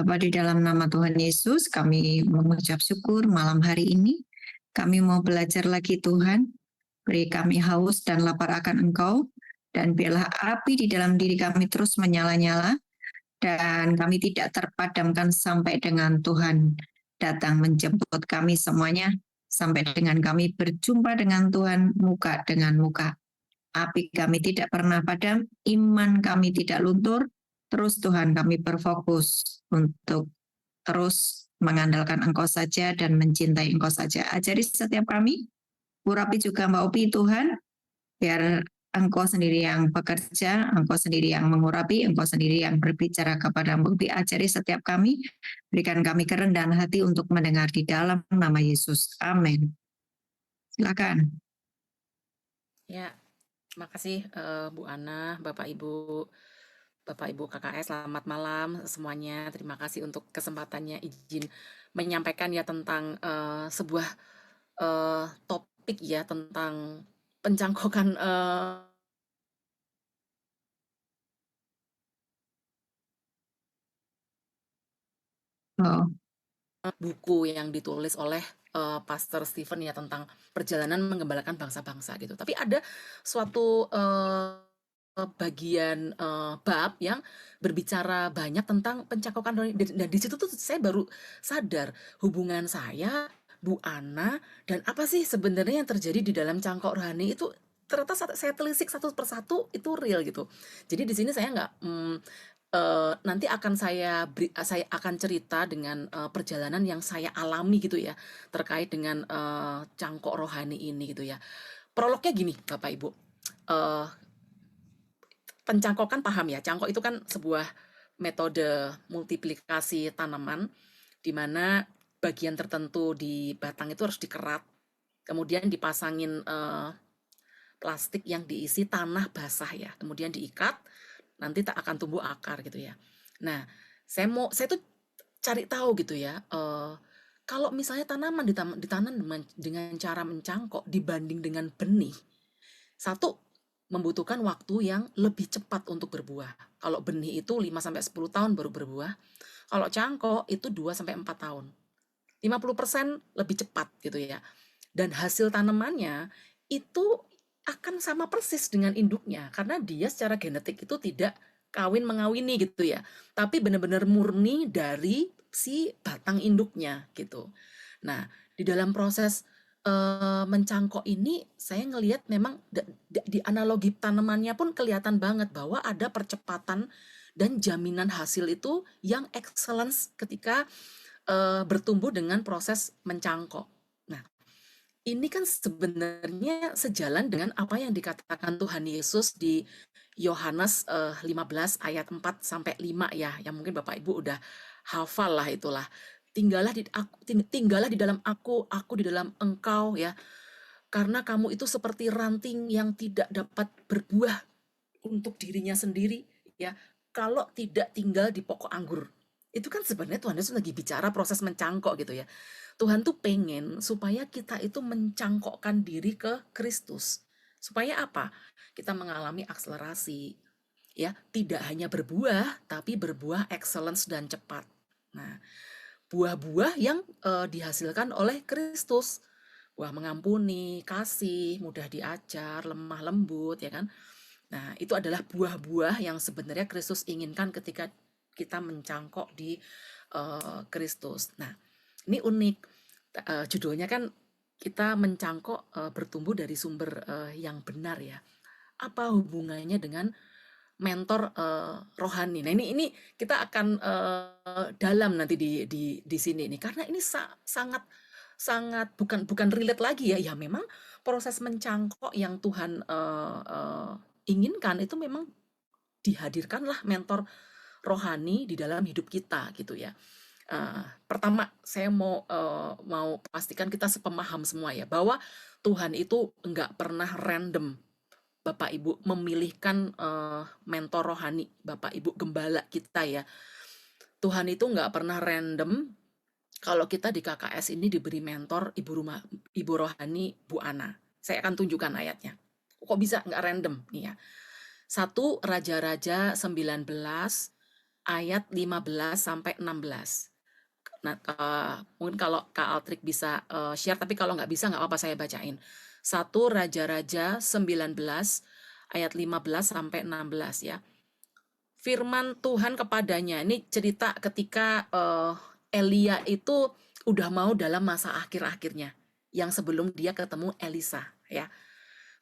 Bapa, di dalam nama Tuhan Yesus, kami mengucap syukur malam hari ini. Kami mau belajar lagi Tuhan. Beri kami haus dan lapar akan Engkau. Dan biarlah api di dalam diri kami terus menyala-nyala. Dan kami tidak terpadamkan sampai dengan Tuhan datang menjemput kami semuanya. Sampai dengan kami berjumpa dengan Tuhan muka dengan muka. Api kami tidak pernah padam, iman kami tidak luntur. Terus Tuhan kami berfokus untuk terus mengandalkan Engkau saja dan mencintai Engkau saja. Ajari setiap kami, urapi juga Mbak Opi Tuhan, biar Engkau sendiri yang bekerja, Engkau sendiri yang mengurapi, Engkau sendiri yang berbicara kepada Mbak Opi. Ajari setiap kami, berikan kami kerendahan hati untuk mendengar di dalam nama Yesus. Amin. Silakan. Ya, makasih Bu Ana, Bapak Ibu KKS, selamat malam semuanya. Terima kasih untuk kesempatannya, izin menyampaikan ya tentang sebuah topik ya tentang pencangkokan buku yang ditulis oleh Pastor Stephen ya tentang perjalanan menggembalakan bangsa-bangsa gitu. Tapi ada suatu bagian bab yang berbicara banyak tentang pencangkokan rohani, dan di situ tuh saya baru sadar hubungan saya, Bu Ana, dan apa sih sebenarnya yang terjadi di dalam cangkok rohani itu ternyata saya telisik satu persatu itu real gitu. Jadi di sini saya nggak nanti akan saya akan cerita dengan perjalanan yang saya alami gitu ya terkait dengan cangkok rohani ini gitu ya. Prolognya gini Bapak Ibu. Pencangkokan paham ya, cangkok itu kan sebuah metode multiplikasi tanaman di mana bagian tertentu di batang itu harus dikerat, kemudian dipasangin plastik yang diisi tanah basah ya, kemudian diikat, nanti tak akan tumbuh akar gitu ya. Nah, saya tuh cari tahu gitu ya, kalau misalnya tanaman ditanam dengan cara mencangkok dibanding dengan benih, satu, membutuhkan waktu yang lebih cepat untuk berbuah. Kalau benih itu 5-10 tahun baru berbuah. Kalau cangkok itu 2-4 tahun. 50% lebih cepat gitu ya. Dan hasil tanamannya itu akan sama persis dengan induknya. Karena dia secara genetik itu tidak kawin mengawini gitu ya. Tapi benar-benar murni dari si batang induknya gitu. Nah, di dalam proses mencangkok ini saya ngelihat memang di analogi tanamannya pun kelihatan banget bahwa ada percepatan dan jaminan hasil itu yang excellence ketika bertumbuh dengan proses mencangkok. Nah, ini kan sebenarnya sejalan dengan apa yang dikatakan Tuhan Yesus di Yohanes 15 ayat 4 sampai 5 ya, yang mungkin Bapak Ibu udah hafal lah itulah. Tinggallah di dalam aku di dalam engkau ya. Karena kamu itu seperti ranting yang tidak dapat berbuah untuk dirinya sendiri ya, kalau tidak tinggal di pokok anggur. Itu kan sebenarnya Tuhan Yesus lagi bicara proses mencangkok gitu ya. Tuhan tuh pengen supaya kita itu mencangkokkan diri ke Kristus. Supaya apa? Kita mengalami akselerasi. Ya, tidak hanya berbuah, tapi berbuah excellence dan cepat. Nah, buah-buah yang dihasilkan oleh Kristus. Buah mengampuni, kasih, mudah diajar, lemah lembut, ya kan? Nah, itu adalah buah-buah yang sebenarnya Kristus inginkan ketika kita mencangkok di Kristus. Nah, ini unik. Judulnya kan kita mencangkok bertumbuh dari sumber yang benar ya. Apa hubungannya dengan mentor rohani? Nah, ini kita akan dalam nanti di sini nih karena ini sangat sangat bukan relate lagi ya. Ya memang proses mencangkok yang Tuhan inginkan itu memang dihadirkanlah mentor rohani di dalam hidup kita gitu ya. Pertama saya mau pastikan kita sepemaham semua ya bahwa Tuhan itu enggak pernah random Bapak Ibu memilihkan mentor rohani Bapak Ibu gembala kita ya. Tuhan itu enggak pernah random kalau kita di KKS ini diberi mentor ibu rohani Bu Ana. Saya akan tunjukkan ayatnya. Kok bisa enggak random nih ya. 1 Raja-Raja 19 ayat 15 sampai 16. Nah, mungkin kalau Kak Altrik bisa share, tapi kalau nggak bisa nggak apa-apa, saya bacain. 1 Raja-Raja 19 ayat 15 sampai 16 ya. Firman Tuhan kepadanya, ini cerita ketika Elia itu udah mau dalam masa akhir-akhirnya, yang sebelum dia ketemu Elisa ya.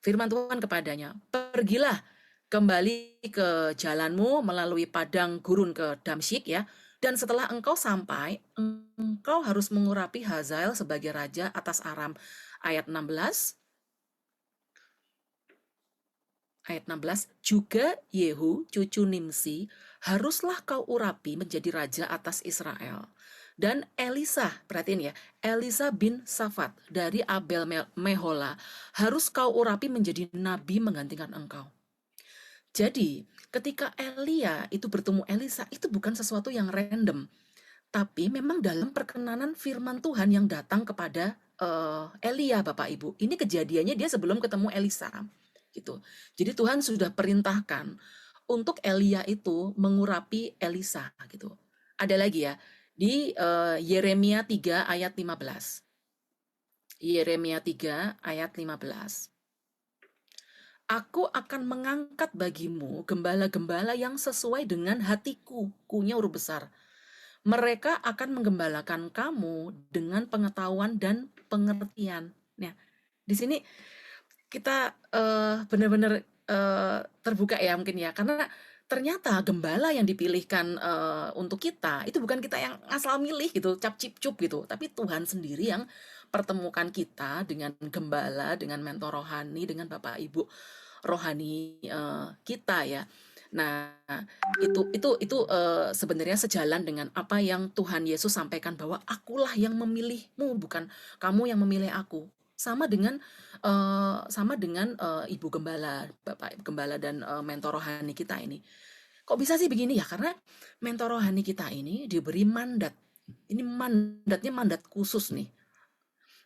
Firman Tuhan kepadanya, pergilah kembali ke jalanmu melalui padang gurun ke Damsyik ya. Dan setelah engkau sampai, engkau harus mengurapi Hazael sebagai raja atas Aram. Ayat 16, juga Yehu, cucu Nimsi, haruslah kau urapi menjadi raja atas Israel. Dan Elisa, perhatiin ya, Elisa bin Safat dari Abel Mehola, harus kau urapi menjadi nabi menggantikan engkau. Jadi, ketika Elia itu bertemu Elisa, itu bukan sesuatu yang random, tapi memang dalam perkenanan firman Tuhan yang datang kepada Elia, Bapak Ibu. Ini kejadiannya dia sebelum ketemu Elisa, gitu. Jadi Tuhan sudah perintahkan untuk Elia itu mengurapi Elisa, gitu. Ada lagi ya di Yeremia 3 ayat 15. Yeremia 3 ayat 15. Aku akan mengangkat bagimu gembala-gembala yang sesuai dengan hatiku, kunya huruf besar. Mereka akan menggembalakan kamu dengan pengetahuan dan pengertian. Nah, di sini kita benar-benar terbuka ya mungkin ya, karena ternyata gembala yang dipilihkan untuk kita itu bukan kita yang asal milih gitu, cap cip cup gitu, tapi Tuhan sendiri yang pertemukan kita dengan gembala, dengan mentor rohani, dengan Bapak Ibu rohani kita ya. Nah, itu sebenarnya sejalan dengan apa yang Tuhan Yesus sampaikan, bahwa akulah yang memilihmu, bukan kamu yang memilih aku. Sama dengan Ibu Gembala, Bapak Gembala dan mentor rohani kita ini. Kok bisa sih begini ya? Karena mentor rohani kita ini diberi mandat. Ini mandatnya mandat khusus nih.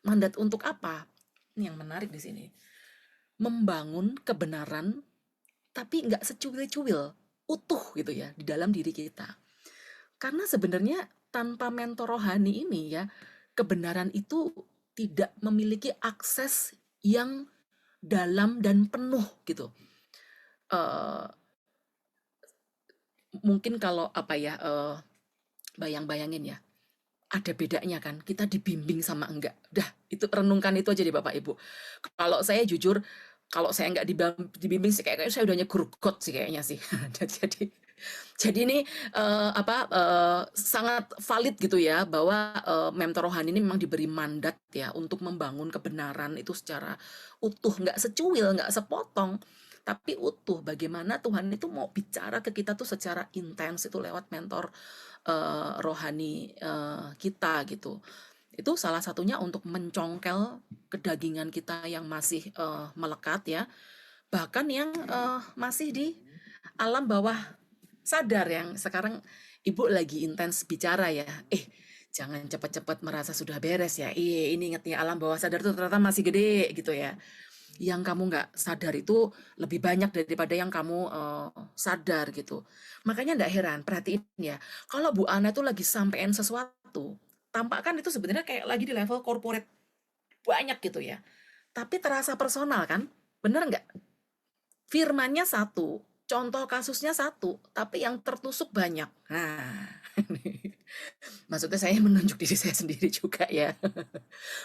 Mandat untuk apa? Ini yang menarik di sini. Membangun kebenaran tapi nggak secuil-cuil, utuh gitu ya di dalam diri kita. Karena sebenarnya tanpa mentor rohani ini ya, kebenaran itu tidak memiliki akses yang dalam dan penuh gitu. Mungkin kalau apa ya, bayang-bayangin ya, ada bedanya kan, kita dibimbing sama enggak. Udah, itu renungkan itu aja deh Bapak Ibu. Kalau saya jujur, kalau saya enggak dibimbing sih kayaknya saya udah nyegur-got sih kayaknya sih. Jadi ini sangat valid gitu ya, bahwa mentor rohani ini memang diberi mandat ya untuk membangun kebenaran itu secara utuh, nggak secuil, nggak sepotong, tapi utuh. Bagaimana Tuhan itu mau bicara ke kita tuh secara intens itu lewat mentor rohani kita gitu. Itu salah satunya untuk mencongkel kedagingan kita yang masih melekat ya, bahkan yang masih di alam bawah sadar, yang sekarang Ibu lagi intens bicara ya. Jangan cepat-cepat merasa sudah beres ya. Ini inget nih, alam bawah sadar tuh ternyata masih gede gitu ya. Yang kamu nggak sadar itu lebih banyak daripada yang kamu sadar gitu. Makanya nggak heran, perhatiin ya, kalau Bu Ana tuh lagi sampein sesuatu, tampakkan itu sebenarnya kayak lagi di level corporate banyak gitu ya. Tapi terasa personal kan? Bener nggak? Firmannya satu, contoh kasusnya satu, tapi yang tertusuk banyak. Nah, maksudnya saya menunjuk diri saya sendiri juga ya.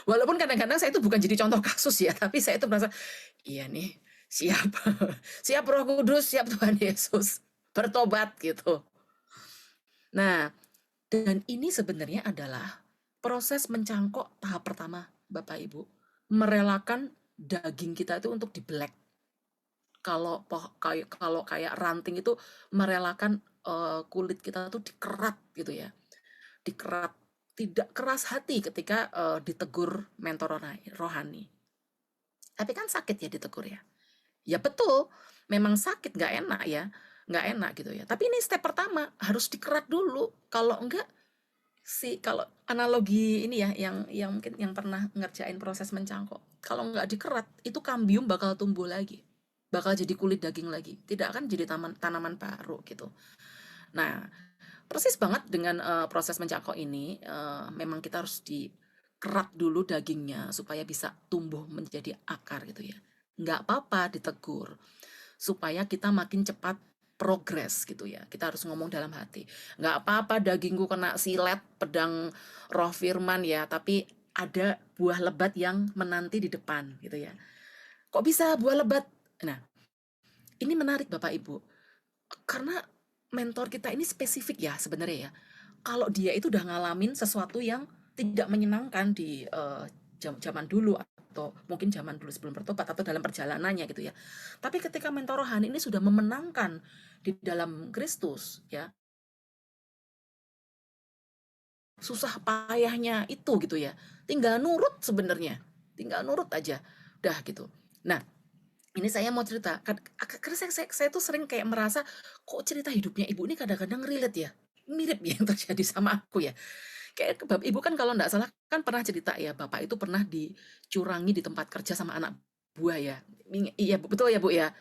Walaupun kadang-kadang saya itu bukan jadi contoh kasus ya, tapi saya itu merasa, iya nih, siap, siap Roh Kudus, siap Tuhan Yesus, bertobat gitu. Nah, dan ini sebenarnya adalah proses mencangkok tahap pertama, Bapak Ibu. Merelakan daging kita itu untuk dibelek. Kalau kayak ranting itu merelakan kulit kita tuh dikerat gitu ya. Dikerat, tidak keras hati ketika ditegur mentor rohani. Tapi kan sakit ya ditegur ya. Ya betul, memang sakit, nggak enak ya. Nggak enak gitu ya. Tapi ini step pertama, harus dikerat dulu. Kalau enggak, kalau analogi ini ya, yang mungkin yang pernah ngerjain proses mencangkok, kalau nggak dikerat, itu kambium bakal tumbuh lagi. Bakal jadi kulit daging lagi. Tidak akan jadi tanaman baru gitu. Nah, Persis banget dengan proses menjangkau ini, memang kita harus dikerat dulu dagingnya supaya bisa tumbuh menjadi akar gitu ya. Nggak apa-apa ditegur, supaya kita makin cepat progres gitu ya. Kita harus ngomong dalam hati. Nggak apa-apa dagingku kena silet pedang roh firman ya, tapi ada buah lebat yang menanti di depan gitu ya. Kok bisa buah lebat? Nah, ini menarik Bapak Ibu. Karena mentor kita ini spesifik ya sebenarnya ya. Kalau dia itu udah ngalamin sesuatu yang tidak menyenangkan di zaman dulu atau mungkin zaman dulu sebelum bertobat atau dalam perjalanannya gitu ya. Tapi ketika mentor rohani ini sudah memenangkan di dalam Kristus ya, susah payahnya itu gitu ya. Tinggal nurut sebenarnya. Tinggal nurut aja. Udah gitu. Nah, ini saya mau cerita, karena saya tuh sering kayak merasa, kok cerita hidupnya ibu ini kadang-kadang relate ya, mirip ya yang terjadi sama aku ya. Kayak ibu kan kalau nggak salah kan pernah cerita ya, bapak itu pernah dicurangi di tempat kerja sama anak buah ya. Iya betul ya bu ya.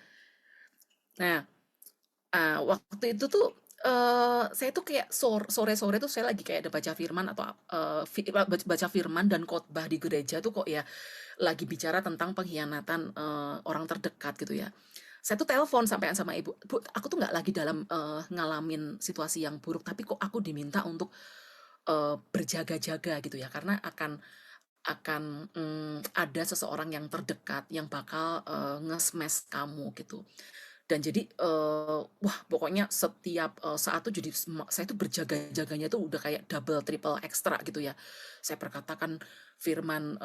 Nah, waktu itu tuh, saya tuh kayak sore-sore tuh saya lagi kayak ada baca firman atau, baca firman dan khotbah di gereja tuh kok ya, lagi bicara tentang pengkhianatan, orang terdekat gitu ya. Saya tuh telepon sampean sama ibu, "Bu, aku tuh nggak lagi dalam, ngalamin situasi yang buruk, tapi kok aku diminta untuk, berjaga-jaga," gitu ya, karena ada seseorang yang terdekat yang bakal, nge-smash kamu gitu. Dan jadi, wah pokoknya setiap, saat tuh jadi saya tuh berjaga-jaganya tuh udah kayak double, triple, ekstra gitu ya. Saya perkatakan firman,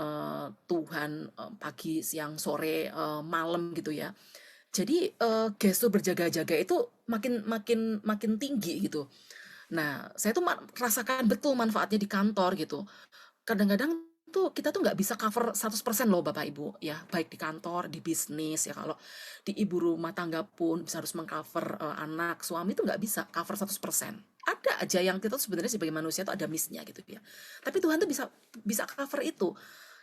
Tuhan, pagi, siang, sore, malam gitu ya. Jadi, gestur berjaga-jaga itu makin makin makin tinggi gitu. Nah, saya tuh rasakan betul manfaatnya di kantor gitu. Kadang-kadang tuh kita tuh nggak bisa cover 100% loh Bapak Ibu ya, baik di kantor, di bisnis ya, kalau di ibu rumah tangga pun bisa harus mengcover anak, suami tuh nggak bisa cover 100%. Ada aja yang kita tuh sebenarnya sebagai manusia tuh ada miss-nya gitu ya. Tapi Tuhan tuh bisa bisa cover itu.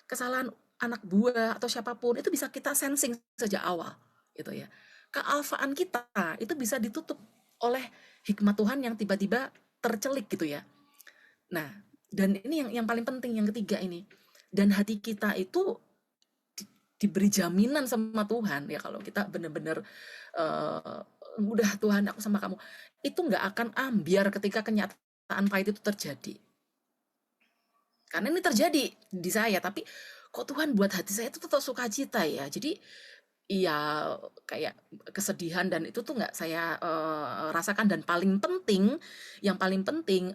Kesalahan anak buah atau siapapun itu bisa kita sensing sejak awal gitu ya. Kealfaan kita itu bisa ditutup oleh hikmat Tuhan yang tiba-tiba tercelik gitu ya. Nah, dan ini yang paling penting yang ketiga ini. Dan hati kita itu diberi jaminan sama Tuhan ya, kalau kita benar-benar udah Tuhan aku sama kamu, itu nggak akan ambiar ketika kenyataan pahit itu terjadi. Karena ini terjadi di saya, tapi kok Tuhan buat hati saya itu tetap sukacita ya. Jadi iya, kayak kesedihan dan itu tuh nggak saya, rasakan, dan yang paling penting,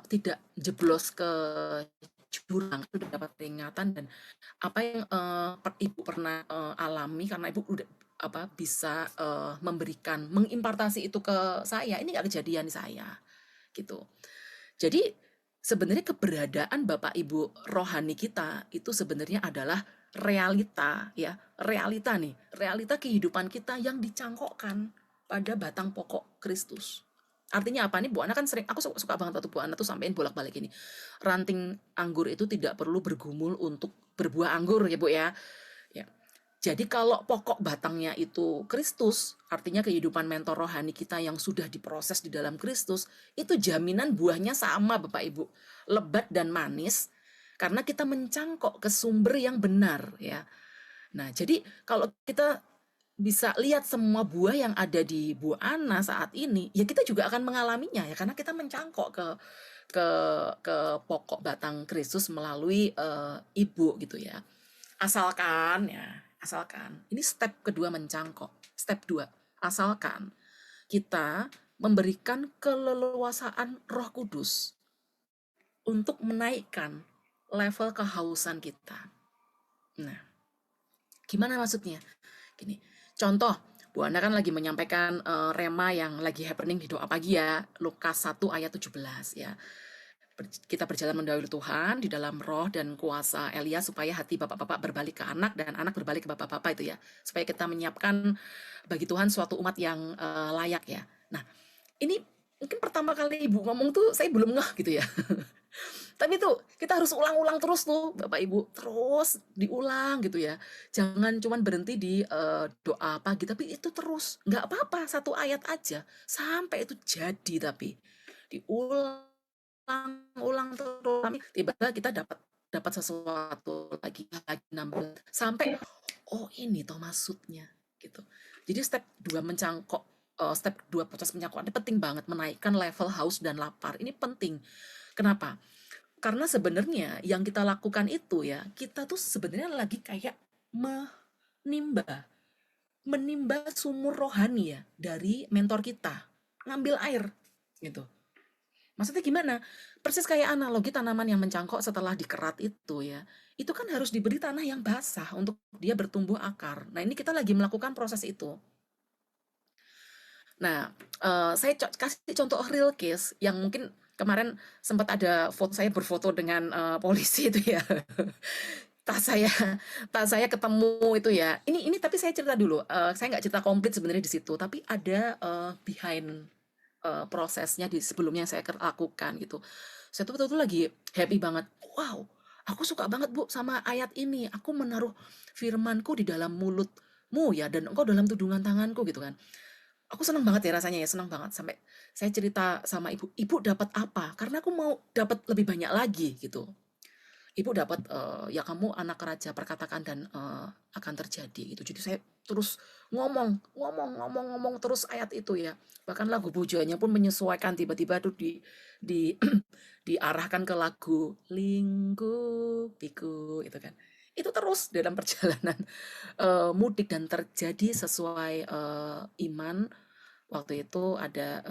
tidak jeblos ke jurang, itu udah dapat peringatan. Dan apa yang, ibu pernah, alami karena ibu udah bisa, mengimpartasi itu ke saya, ini nggak kejadian di saya, gitu. Jadi sebenarnya keberadaan Bapak Ibu rohani kita itu sebenarnya adalah realita ya, realita kehidupan kita yang dicangkokkan pada batang pokok Kristus. Artinya apa nih Bu Ana kan sering, aku suka banget waktu Bu Ana tuh sampein bolak-balik ini. Ranting anggur itu tidak perlu bergumul untuk berbuah anggur ya Bu ya. Ya. Jadi kalau pokok batangnya itu Kristus, artinya kehidupan mentor rohani kita yang sudah diproses di dalam Kristus, itu jaminan buahnya sama Bapak Ibu, lebat dan manis, karena kita mencangkok ke sumber yang benar ya. Nah, jadi kalau kita bisa lihat semua buah yang ada di Bu Ana saat ini, ya kita juga akan mengalaminya ya, karena kita mencangkok ke ke pokok batang Kristus melalui ibu gitu ya. Asalkan ini step kedua mencangkok. Step 2, asalkan kita memberikan keleluasaan Roh Kudus untuk menaikkan level kehausan kita. Nah, gimana maksudnya? Gini, contoh, Bu Ana kan lagi menyampaikan rema yang lagi happening di doa pagi ya, Lukas 1 ayat 17 ya. Kita berjalan mendahului Tuhan di dalam roh dan kuasa Elia, supaya hati bapak-bapak berbalik ke anak dan anak berbalik ke bapak-bapak itu ya, supaya kita menyiapkan bagi Tuhan suatu umat yang layak ya. Nah, ini mungkin pertama kali Ibu ngomong tuh saya belum ngeh gitu ya. Tapi tuh kita harus ulang-ulang terus tuh Bapak Ibu, terus diulang gitu ya. Jangan cuman berhenti di doa pagi, tapi itu terus. Nggak apa-apa, satu ayat aja sampai itu jadi. Tapi diulang terus, tiba-tiba kita dapat sesuatu lagi 16 sampai oh ini toh maksudnya gitu. Jadi step 2 step 2 proses pencangkokan ini penting banget, menaikkan level haus dan lapar. Ini penting. Kenapa? Karena sebenarnya yang kita lakukan itu ya, kita tuh sebenarnya lagi kayak menimba sumur rohani ya dari mentor kita, ngambil air gitu. Maksudnya gimana? Persis kayak analogi tanaman yang mencangkok setelah dikerat itu ya. Itu kan harus diberi tanah yang basah untuk dia bertumbuh akar. Nah, ini kita lagi melakukan proses itu. Nah, saya kasih contoh real case yang mungkin kemarin sempat ada saya berfoto dengan polisi itu ya. Tas saya tas saya ketemu itu ya. Ini tapi saya cerita dulu. Saya nggak cerita komplit sebenarnya di situ, tapi ada behind prosesnya di sebelumnya yang saya lakukan gitu. Saya tuh betul-betul lagi happy banget. Wow, aku suka banget Bu sama ayat ini. Aku menaruh firmanku di dalam mulutmu ya, dan engkau dalam tudungan tanganku gitu kan. Aku senang banget ya rasanya ya, senang banget. Sampai saya cerita sama ibu, ibu dapat apa? Karena aku mau dapat lebih banyak lagi gitu. Ibu dapat ya kamu anak raja, perkatakan dan akan terjadi gitu. Jadi saya terus ngomong terus ayat itu ya. Bahkan lagu pujanya pun menyesuaikan, tiba-tiba tuh di diarahkan ke lagu Lingkupiku itu kan. Itu terus dalam perjalanan mudik dan terjadi sesuai iman. Waktu itu ada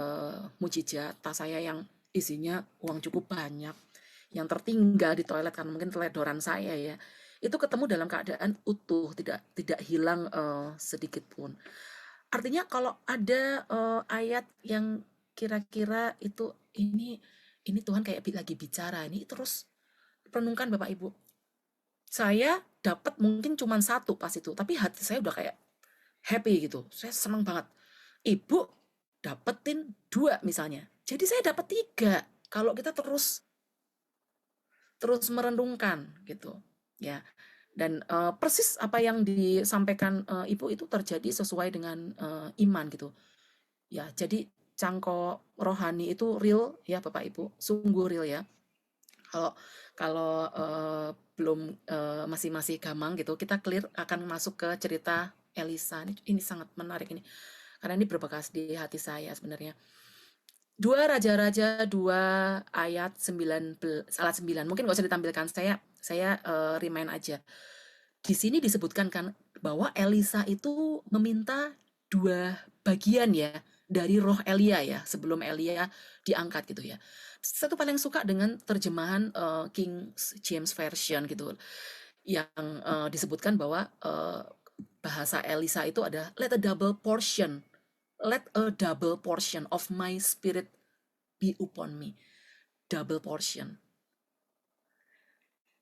mujizat tas saya yang isinya uang cukup banyak yang tertinggal di toilet karena mungkin teledoran saya ya, itu ketemu dalam keadaan utuh, tidak hilang sedikit pun. Artinya kalau ada ayat yang kira-kira itu ini Tuhan kayak lagi bicara, ini terus renungkan Bapak Ibu. Saya dapat mungkin cuma satu pas itu, tapi hati saya udah kayak happy gitu. Saya senang banget. Ibu dapetin 2 misalnya. Jadi saya dapat 3. Kalau kita terus merenungkan gitu ya, dan persis apa yang disampaikan ibu itu terjadi sesuai dengan iman gitu ya. Jadi cangkok rohani itu real ya Bapak Ibu, sungguh real ya. Kalau kalau belum masih gamang gitu, kita clear akan masuk ke cerita Elisa. Ini sangat menarik ini karena ini berbekas di hati saya sebenarnya. 2 Raja-Raja 2 ayat 9. Mungkin nggak usah ditampilkan, saya remind aja. Di sini disebutkan kan bahwa Elisa itu meminta 2 bagian ya dari roh Elia ya, sebelum Elia diangkat gitu ya. Satu paling suka dengan terjemahan King James Version gitu, yang disebutkan bahwa bahasa Elisa itu ada let a double portion of my spirit be upon me. Double portion.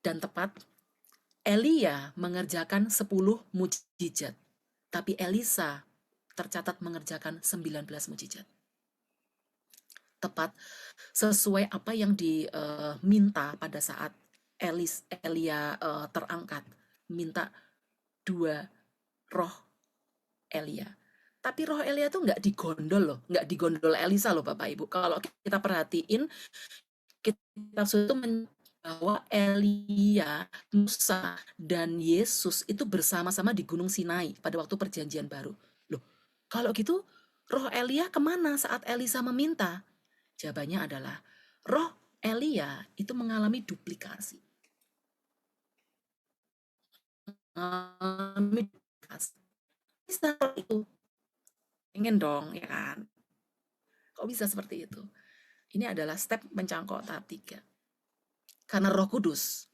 Dan tepat, Elia mengerjakan 10 mujizat, tapi Elisa tercatat mengerjakan 19 mujizat. Tepat sesuai apa yang diminta pada saat Elia terangkat, minta 2 roh Elia. Tapi roh Elia tuh nggak digondol loh, nggak digondol Elisa loh Bapak Ibu. Kalau kita perhatiin, kitab suci itu bahwa Elia, Musa, dan Yesus itu bersama-sama di Gunung Sinai pada waktu perjanjian baru. Loh, kalau gitu roh Elia kemana saat Elisa meminta? Jawabannya adalah roh Elia itu mengalami duplikasi. Bisa itu. Pengen dong, ya kan? Kok bisa seperti itu? Ini adalah step mencangkok tahap 3. Karena Roh Kudus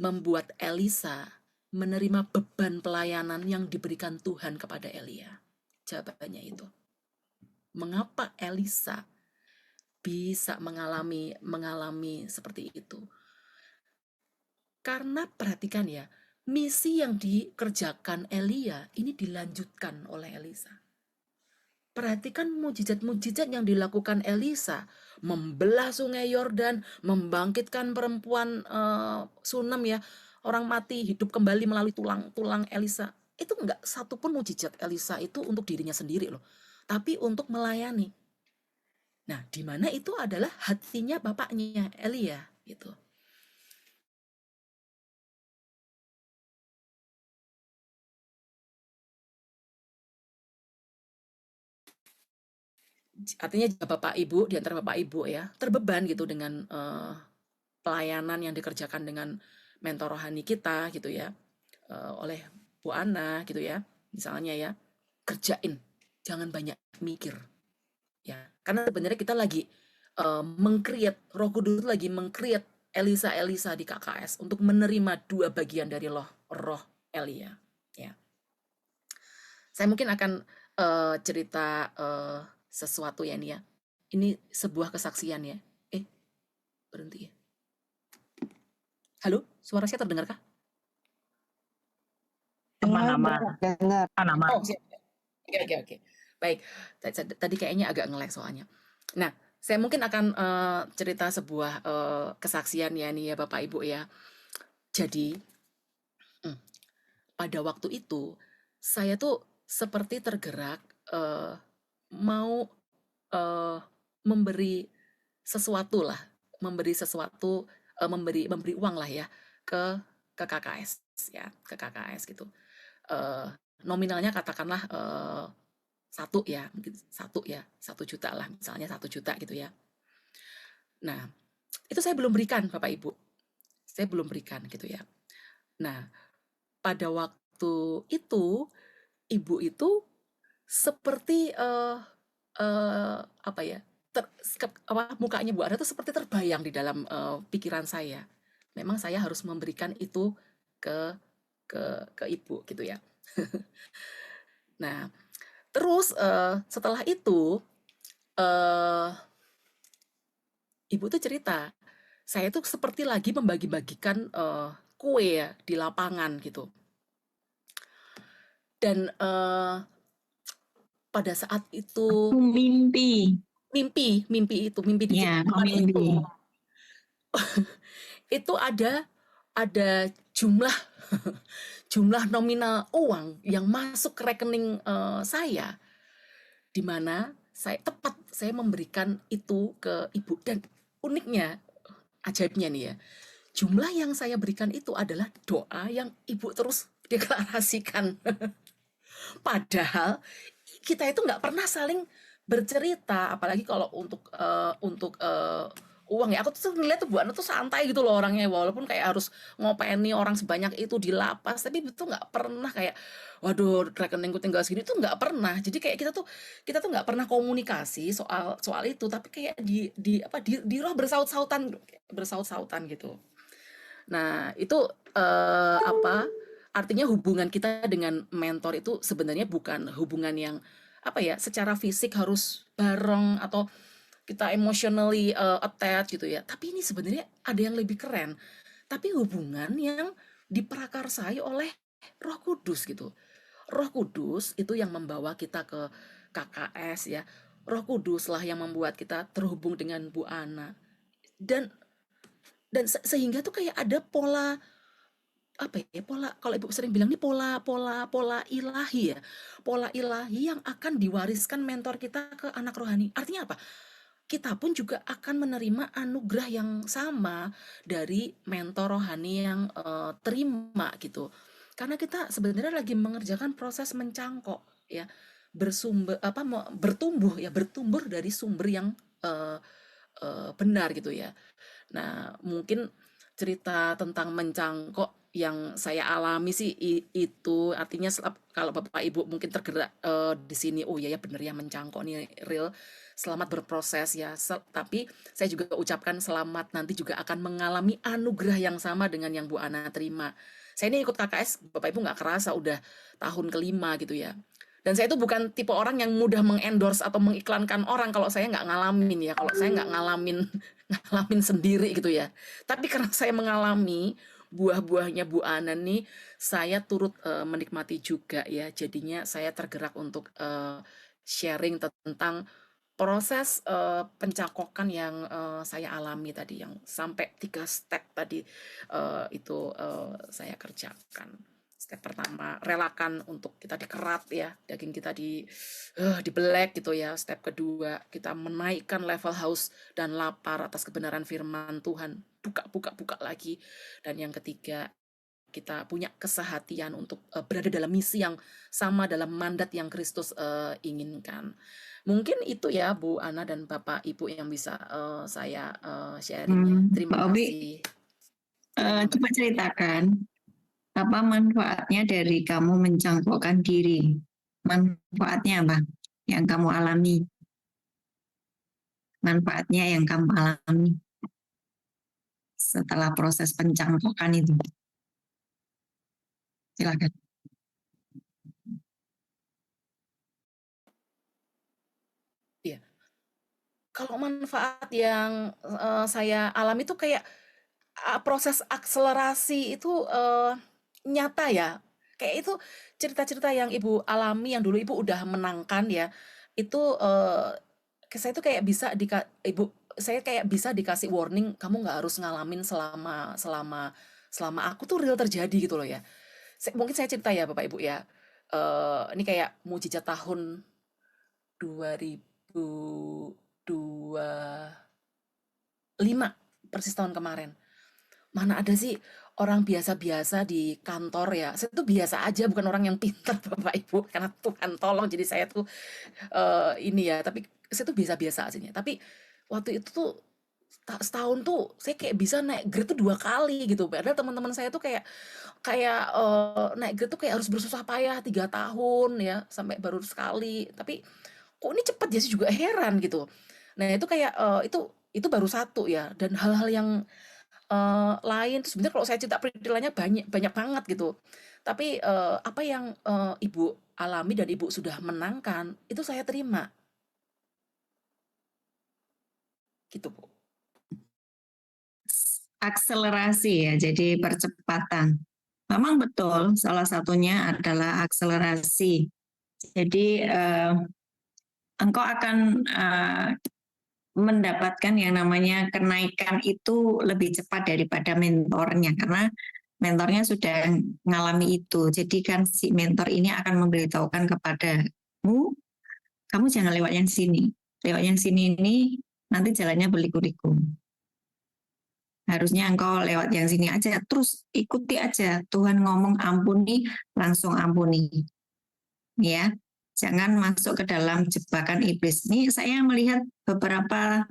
membuat Elisa menerima beban pelayanan yang diberikan Tuhan kepada Elia. Jawabannya itu. Mengapa Elisa bisa mengalami seperti itu? Karena perhatikan ya, misi yang dikerjakan Elia ini dilanjutkan oleh Elisa. Perhatikan mujizat-mujizat yang dilakukan Elisa, membelah sungai Yordan, membangkitkan perempuan Sunem ya, orang mati hidup kembali melalui tulang Elisa. Itu enggak satupun mujizat Elisa itu untuk dirinya sendiri loh, tapi untuk melayani. Nah, di mana itu adalah hatinya bapaknya Elia gitu. Artinya jika Bapak Ibu, di antara Bapak Ibu ya, terbeban gitu dengan pelayanan yang dikerjakan dengan mentor rohani kita gitu ya, oleh Bu Ana gitu ya, misalnya ya, kerjain, jangan banyak mikir ya. Karena sebenarnya kita lagi meng-create, Roh Kudus lagi meng-create Elisa di KKS untuk menerima 2 bagian dari roh Elia ya. Saya mungkin akan cerita sesuatu ya nih ya. Ini sebuah kesaksian ya. Berhenti ya. Halo, suara saya terdengarkah? Aman. Dengar. Oh, siap. Oke. Baik, tadi kayaknya agak nge-lag soalnya. Nah, saya mungkin akan cerita sebuah kesaksian ya nih ya Bapak Ibu ya. Jadi, pada waktu itu saya tuh seperti tergerak mau memberi sesuatu lah, memberi uang lah ya ke KKS ya, ke KKS gitu. Nominalnya katakanlah 1 ya, mungkin 1 juta lah, misalnya 1 juta gitu ya. Nah, itu saya belum berikan Bapak Ibu. Saya belum berikan gitu ya. Nah, pada waktu itu ibu itu seperti apa ya? Mukanya Bu Ana tuh seperti terbayang di dalam pikiran saya. Memang saya harus memberikan itu ke ibu gitu ya. Nah, terus setelah itu ibu tuh cerita, saya tuh seperti lagi membagi-bagikan kue ya di lapangan gitu. Dan pada saat itu Mimpi. mimpi di Ya, kau lapangan itu mimpi. itu ada jumlah jumlah nominal uang yang masuk ke rekening saya, di mana saya memberikan itu ke ibu. Dan uniknya, ajaibnya nih ya, jumlah yang saya berikan itu adalah doa yang ibu terus deklarasikan. Padahal kita itu nggak pernah saling bercerita, apalagi kalau untuk uang ya. Aku tuh ngeliat tuh Bu Ana tuh santai gitu loh orangnya, walaupun kayak harus ngopeni orang sebanyak itu di lapas, tapi itu nggak pernah kayak, waduh rekeningku tinggal segini, tuh nggak pernah. Jadi kayak kita tuh nggak pernah komunikasi soal itu, tapi kayak di roh bersaut-sautan gitu. Nah, itu artinya hubungan kita dengan mentor itu sebenarnya bukan hubungan yang secara fisik harus bareng atau kita emotionally attached gitu ya. Tapi ini sebenarnya ada yang lebih keren. Tapi hubungan yang diprakarsai oleh Roh Kudus gitu. Roh Kudus itu yang membawa kita ke KKS ya. Roh Kudus lah yang membuat kita terhubung dengan Bu Ana. Dan sehingga tuh kayak ada pola kalau ibu sering bilang nih pola ilahi ya, pola ilahi yang akan diwariskan mentor kita ke anak rohani. Artinya apa? Kita pun juga akan menerima anugerah yang sama dari mentor rohani yang terima gitu. Karena kita sebenarnya lagi mengerjakan proses mencangkok ya, bertumbuh dari sumber yang benar gitu ya. Nah, mungkin cerita tentang mencangkok yang saya alami sih itu artinya kalau Bapak Ibu mungkin tergerak di sini, oh ya bener ya mencangkok nih real, selamat berproses ya. Tapi saya juga ucapkan selamat nanti juga akan mengalami anugerah yang sama dengan yang Bu Ana terima. Saya ini ikut KKS, Bapak Ibu nggak kerasa udah tahun ke-5 gitu ya. Dan saya itu bukan tipe orang yang mudah mengendorse atau mengiklankan orang kalau saya nggak ngalamin ya, kalau saya nggak ngalamin sendiri gitu ya. Tapi karena saya mengalami buah-buahnya Bu Ana nih, saya turut menikmati juga ya. Jadinya saya tergerak untuk sharing tentang proses pencakokan yang saya alami tadi, yang sampai 3 step tadi itu saya kerjakan. Step pertama, relakan untuk kita dikerat ya, daging kita dibelek gitu ya. Step kedua, kita menaikkan level haus dan lapar atas kebenaran firman Tuhan. Buka lagi. Dan yang ketiga, kita punya kesehatian untuk berada dalam misi yang sama, dalam mandat yang Kristus inginkan. Mungkin itu ya Bu Ana dan Bapak Ibu yang bisa saya sharingnya. Terima Mbak Obi, kasih. Silakan, Mbak. coba ceritakan apa manfaatnya dari kamu mencangkokkan diri? Manfaatnya apa yang kamu alami? Manfaatnya yang kamu alami setelah proses pencangkokan itu. Silakan. Iya. Kalau manfaat yang saya alami itu kayak proses akselerasi itu nyata ya. Kayak itu cerita-cerita yang Ibu alami, yang dulu Ibu udah menangkan ya. Itu saya tuh kayak bisa saya kayak bisa dikasih warning, kamu nggak harus ngalamin selama selama selama aku tuh real terjadi gitu loh ya. Mungkin saya cerita ya Bapak Ibu ya. Ini kayak mujizat tahun 2025, persis tahun kemarin. Mana ada sih orang biasa-biasa di kantor ya. Saya tuh biasa aja, bukan orang yang pintar Bapak Ibu, karena Tuhan tolong jadi saya tuh ini ya, tapi saya tuh biasa-biasa aslinya. Tapi waktu itu tuh setahun tuh saya kayak bisa naik grade tuh 2 kali gitu. Padahal teman-teman saya tuh kayak kayak naik grade tuh kayak harus bersusah payah 3 tahun ya sampai baru sekali. Tapi kok ini cepet ya, sih juga heran gitu. Nah itu kayak itu baru satu ya, dan hal-hal yang lain sebenarnya kalau saya cerita peristiwanya banyak banyak banget gitu. Tapi apa yang Ibu alami dan Ibu sudah menangkan itu saya terima gitu Bu. Akselerasi ya, jadi percepatan. Memang betul, salah satunya adalah akselerasi. Jadi engkau akan mendapatkan yang namanya kenaikan itu lebih cepat daripada mentornya, karena mentornya sudah mengalami itu. Jadi kan si mentor ini akan memberitahukan kepadamu, kamu jangan lewat yang sini. Lewat yang sini ini nanti jalannya berliku-liku. Harusnya engkau lewat yang sini aja, terus ikuti aja. Tuhan ngomong ampuni, langsung ampuni. Ya, jangan masuk ke dalam jebakan iblis. Ini saya melihat beberapa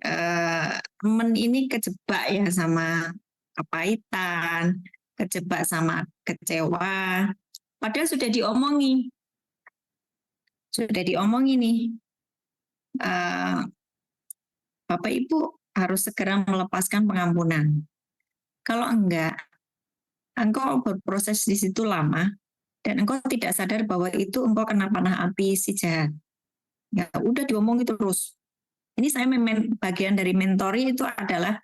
temen ini kejebak ya sama kepahitan, kejebak sama kecewa. Padahal sudah diomongin nih. Bapak Ibu harus segera melepaskan pengampunan. Kalau enggak, engkau berproses di situ lama dan engkau tidak sadar bahwa itu engkau kena panah api si jahat. Ya udah diomongin terus. Ini saya bagian dari mentori itu adalah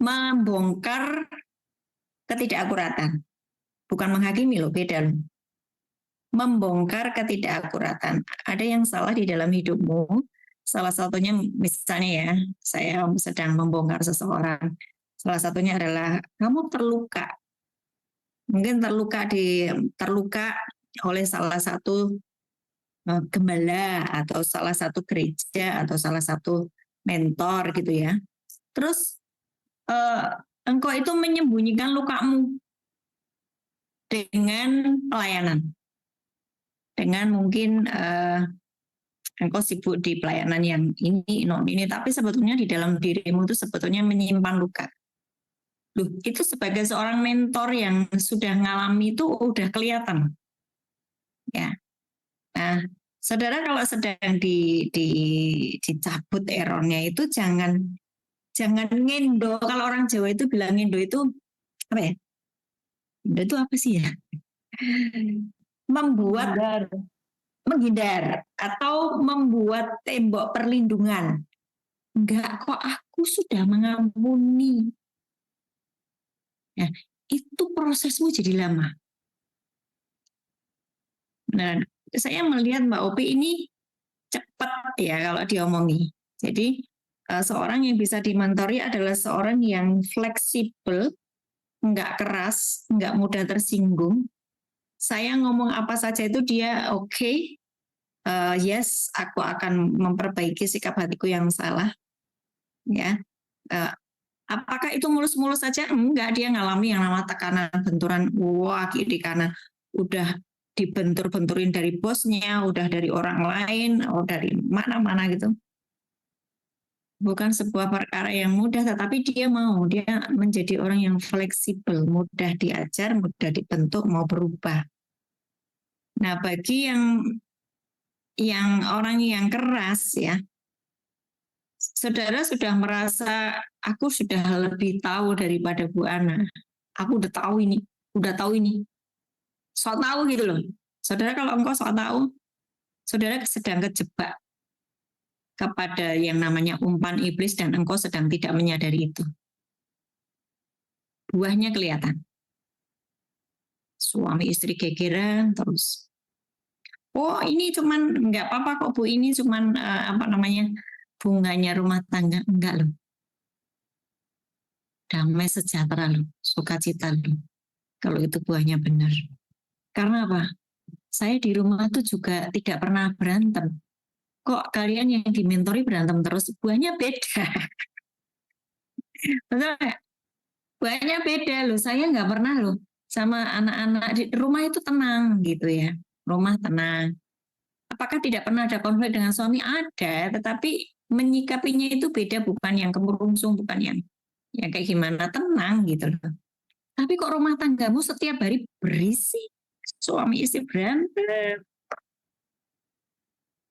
membongkar ketidakakuratan. Bukan menghakimi loh, beda loh. Membongkar ketidakakuratan. Ada yang salah di dalam hidupmu. Salah satunya misalnya ya, saya sedang membongkar seseorang. Salah satunya adalah kamu terluka. Mungkin terluka oleh salah satu gembala atau salah satu gereja atau salah satu mentor gitu ya. Terus engkau itu menyembunyikan lukamu dengan pelayanan, dengan mungkin engkau sibuk di pelayanan yang ini, tapi sebetulnya di dalam dirimu itu sebetulnya menyimpan luka. Loh, itu sebagai seorang mentor yang sudah ngalami itu udah kelihatan, ya. Nah, saudara kalau sedang dicabut errornya itu jangan ngendo. Kalau orang Jawa itu bilang ngendo itu apa ya? Ngendo itu apa sih ya? Menghindar atau membuat tembok perlindungan. Enggak kok, aku sudah mengampuni. Nah, itu prosesmu jadi lama. Nah, saya melihat Mbak Opi ini cepat ya kalau diomongi. Jadi seorang yang bisa dimentori adalah seorang yang fleksibel, nggak keras, nggak mudah tersinggung. Saya ngomong apa saja itu dia oke, yes, aku akan memperbaiki sikap hatiku yang salah. Ya, Eh, apakah itu mulus-mulus saja? Enggak, dia ngalami yang namanya tekanan, benturan, wah kiri kanan, udah dibentur-benturin dari bosnya, udah dari orang lain, dari mana-mana gitu. Bukan sebuah perkara yang mudah, tetapi dia menjadi orang yang fleksibel, mudah diajar, mudah dibentuk, mau berubah. Nah, bagi yang orang yang keras ya, saudara sudah merasa aku sudah lebih tahu daripada Bu Ana. Aku udah tahu ini. Sok tahu gitu loh. Saudara kalau engkau sok tahu, saudara sedang kejebak kepada yang namanya umpan iblis dan engkau sedang tidak menyadari itu. Buahnya kelihatan. Suami istri gegeran terus. Oh ini cuman nggak apa-apa kok Bu, ini cuman bunganya rumah tangga. Enggak loh. Damai sejahtera loh, sukacita loh. Kalau itu buahnya benar. Karena apa? Saya di rumah tuh juga tidak pernah berantem. Kok kalian yang dimentori berantem terus? Buahnya beda. Betul nggak? Buahnya beda loh. Saya nggak pernah loh sama anak-anak di rumah itu tenang gitu ya. Rumah tenang. Apakah tidak pernah ada konflik dengan suami? Ada, tetapi menyikapinya itu beda, bukan yang kemerungsung, bukan yang kayak gimana, tenang gitu loh. Tapi kok rumah tanggamu setiap hari berisik, suami istri berantem.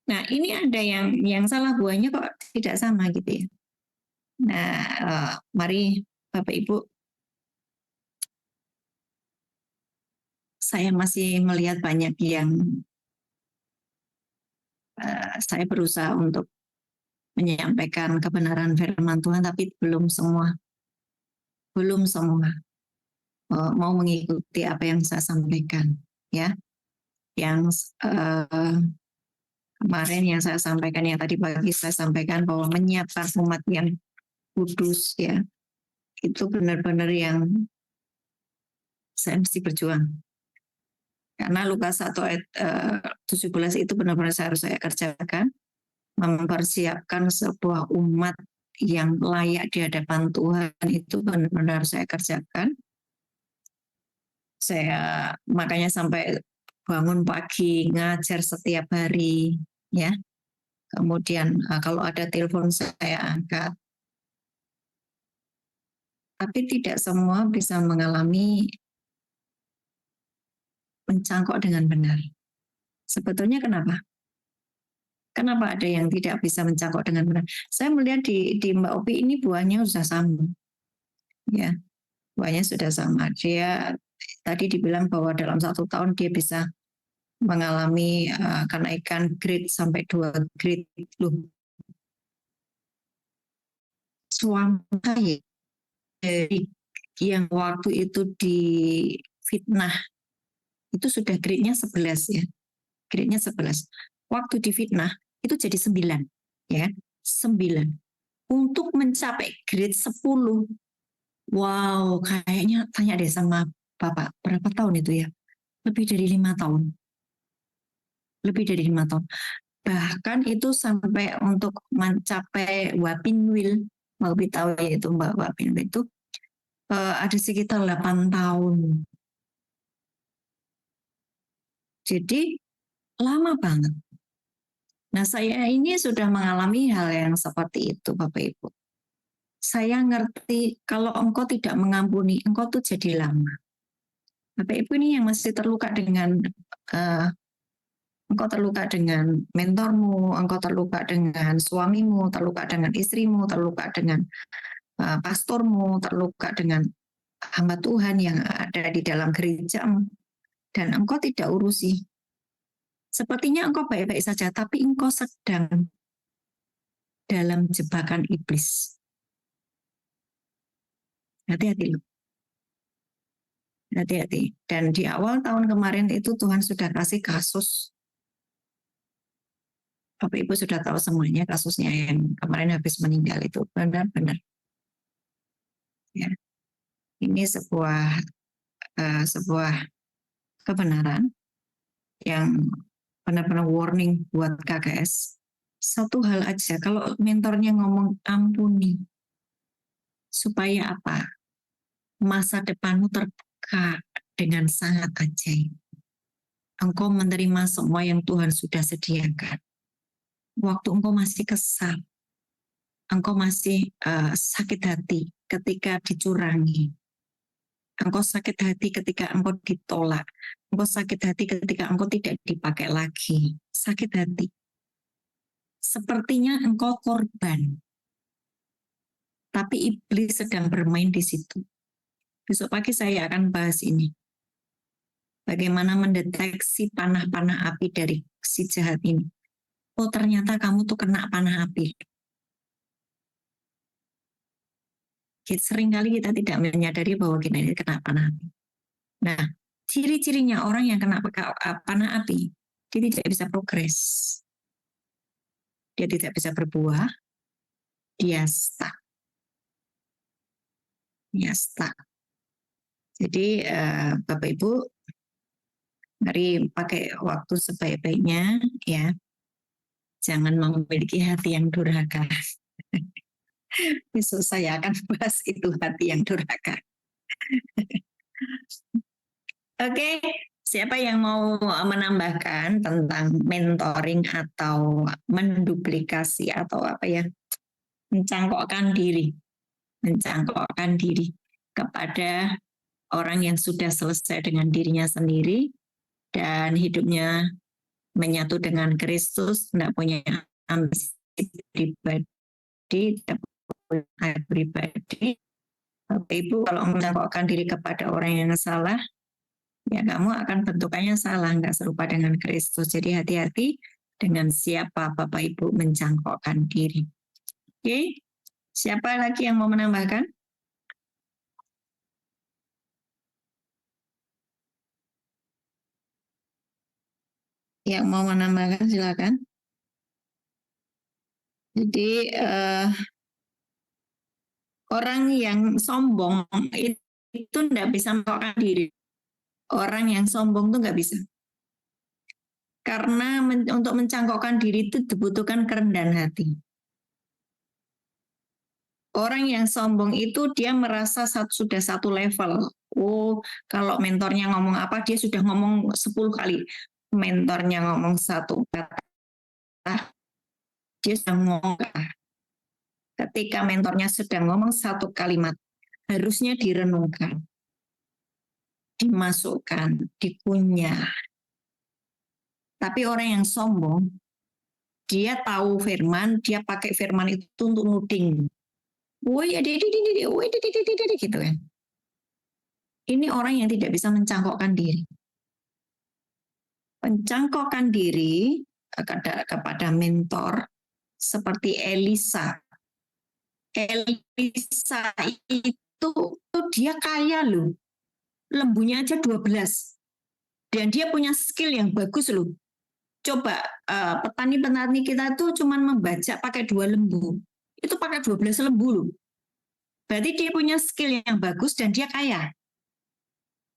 Nah, ini ada yang salah, buahnya kok tidak sama gitu ya. Nah, mari Bapak Ibu, saya masih melihat banyak yang saya berusaha untuk menyampaikan kebenaran firman Tuhan, tapi belum semua mau mengikuti apa yang saya sampaikan, ya. Yang kemarin yang saya sampaikan, yang tadi pagi saya sampaikan bahwa menyiapkan umat yang kudus, ya, itu benar-benar yang saya mesti berjuang. Karena Lukas 1 ayat 17 itu benar-benar harus saya kerjakan, mempersiapkan sebuah umat yang layak di hadapan Tuhan, itu benar-benar saya kerjakan. Saya makanya sampai bangun pagi, ngajar setiap hari, ya. Kemudian kalau ada telepon saya angkat. Tapi tidak semua bisa mengalami mencangkok dengan benar. Sebetulnya kenapa? Kenapa ada yang tidak bisa mencangkok dengan benar? Saya melihat di Mbak Opi ini buahnya sudah sama. Ya, buahnya sudah sama. Dia tadi dibilang bahwa dalam 1 tahun dia bisa mengalami kenaikan grade sampai 2 grade. Loh, suami saya dari yang waktu itu di fitnah itu sudah grade-nya 11 ya. Grade-nya 11. Waktu di fitnah itu jadi 9 ya. 9. Untuk mencapai grade 10. Wow, kayaknya tanya deh sama Bapak, berapa tahun itu ya? Lebih dari 5 tahun. Lebih dari 5 tahun. Bahkan itu sampai untuk mencapai Wapinwil, mau tahu ya itu Mbak Wapinwil itu ada sekitar 8 tahun. Jadi lama banget. Nah, saya ini sudah mengalami hal yang seperti itu, Bapak Ibu. Saya ngerti kalau engkau tidak mengampuni, engkau tuh jadi lama. Bapak Ibu ini yang masih terluka dengan engkau terluka dengan mentormu, engkau terluka dengan suamimu, terluka dengan istrimu, terluka dengan pastormu, terluka dengan hamba Tuhan yang ada di dalam gerejamu, dan engkau tidak urusi. Sepertinya engkau baik-baik saja, tapi engkau sedang dalam jebakan iblis. Hati-hati loh. Hati-hati. Dan di awal tahun kemarin itu Tuhan sudah kasih kasus. Bapak Ibu sudah tahu semuanya kasusnya yang kemarin habis meninggal itu. Benar-benar. Ya. Ini sebuah kebenaran yang benar-benar warning buat KKS. Satu hal aja, kalau mentornya ngomong ampuni, supaya apa? Masa depanmu terbuka dengan sangat ajaib. Engkau menerima semua yang Tuhan sudah sediakan. Waktu engkau masih kesal, engkau masih sakit hati ketika dicurangi. Engkau sakit hati ketika engkau ditolak. Engkau sakit hati ketika engkau tidak dipakai lagi. Sakit hati. Sepertinya engkau korban. Tapi iblis sedang bermain di situ. Besok pagi saya akan bahas ini. Bagaimana mendeteksi panah-panah api dari si jahat ini. Oh, ternyata kamu tuh kena panah api. Seringkali kita tidak menyadari bahwa kita ini kena panah api. Nah, ciri-cirinya orang yang kena panah api, dia tidak bisa progres. Dia tidak bisa berbuah, dia stuck. Dia stuck. Jadi Bapak Ibu, mari pakai waktu sebaik-baiknya ya. Jangan memiliki hati yang durhaka. Besok saya akan bahas itu, hati yang durhaka. Oke, siapa yang mau menambahkan tentang mentoring atau menduplikasi atau apa ya, mencangkokkan diri kepada orang yang sudah selesai dengan dirinya sendiri dan hidupnya menyatu dengan Kristus, tidak punya ambisi pribadi, tidak punya pribadi. Bapak Ibu, kalau mencangkokkan diri kepada orang yang salah, ya kamu akan bentukannya salah, nggak serupa dengan Kristus. Jadi hati-hati dengan siapa Bapak Ibu mencangkokkan diri. Oke, siapa lagi yang mau menambahkan? Yang mau menambahkan silakan. Jadi orang yang sombong itu tidak bisa mencangkokkan diri. Orang yang sombong itu nggak bisa. Karena untuk mencangkokkan diri itu dibutuhkan kerendahan hati. Orang yang sombong itu dia merasa sudah satu level. Oh, kalau mentornya ngomong apa, dia sudah ngomong 10 kali. Mentornya ngomong satu kata, dia sudah ngomong. Ketika mentornya sedang ngomong satu kalimat, harusnya direnungkan, dimasukkan, dikunyah. Tapi orang yang sombong, dia tahu firman, dia pakai firman itu untuk nuding. Woi, gitu kan. Ini orang yang tidak bisa mencangkokkan diri. Mencangkokkan diri kepada mentor seperti Elisa. Elisa itu dia kaya loh. Lembunya aja 12. Dan dia punya skill yang bagus loh. Coba petani-petani kita tuh cuma membajak pakai 2 lembu. Itu pakai 12 lembu loh. Berarti dia punya skill yang bagus dan dia kaya.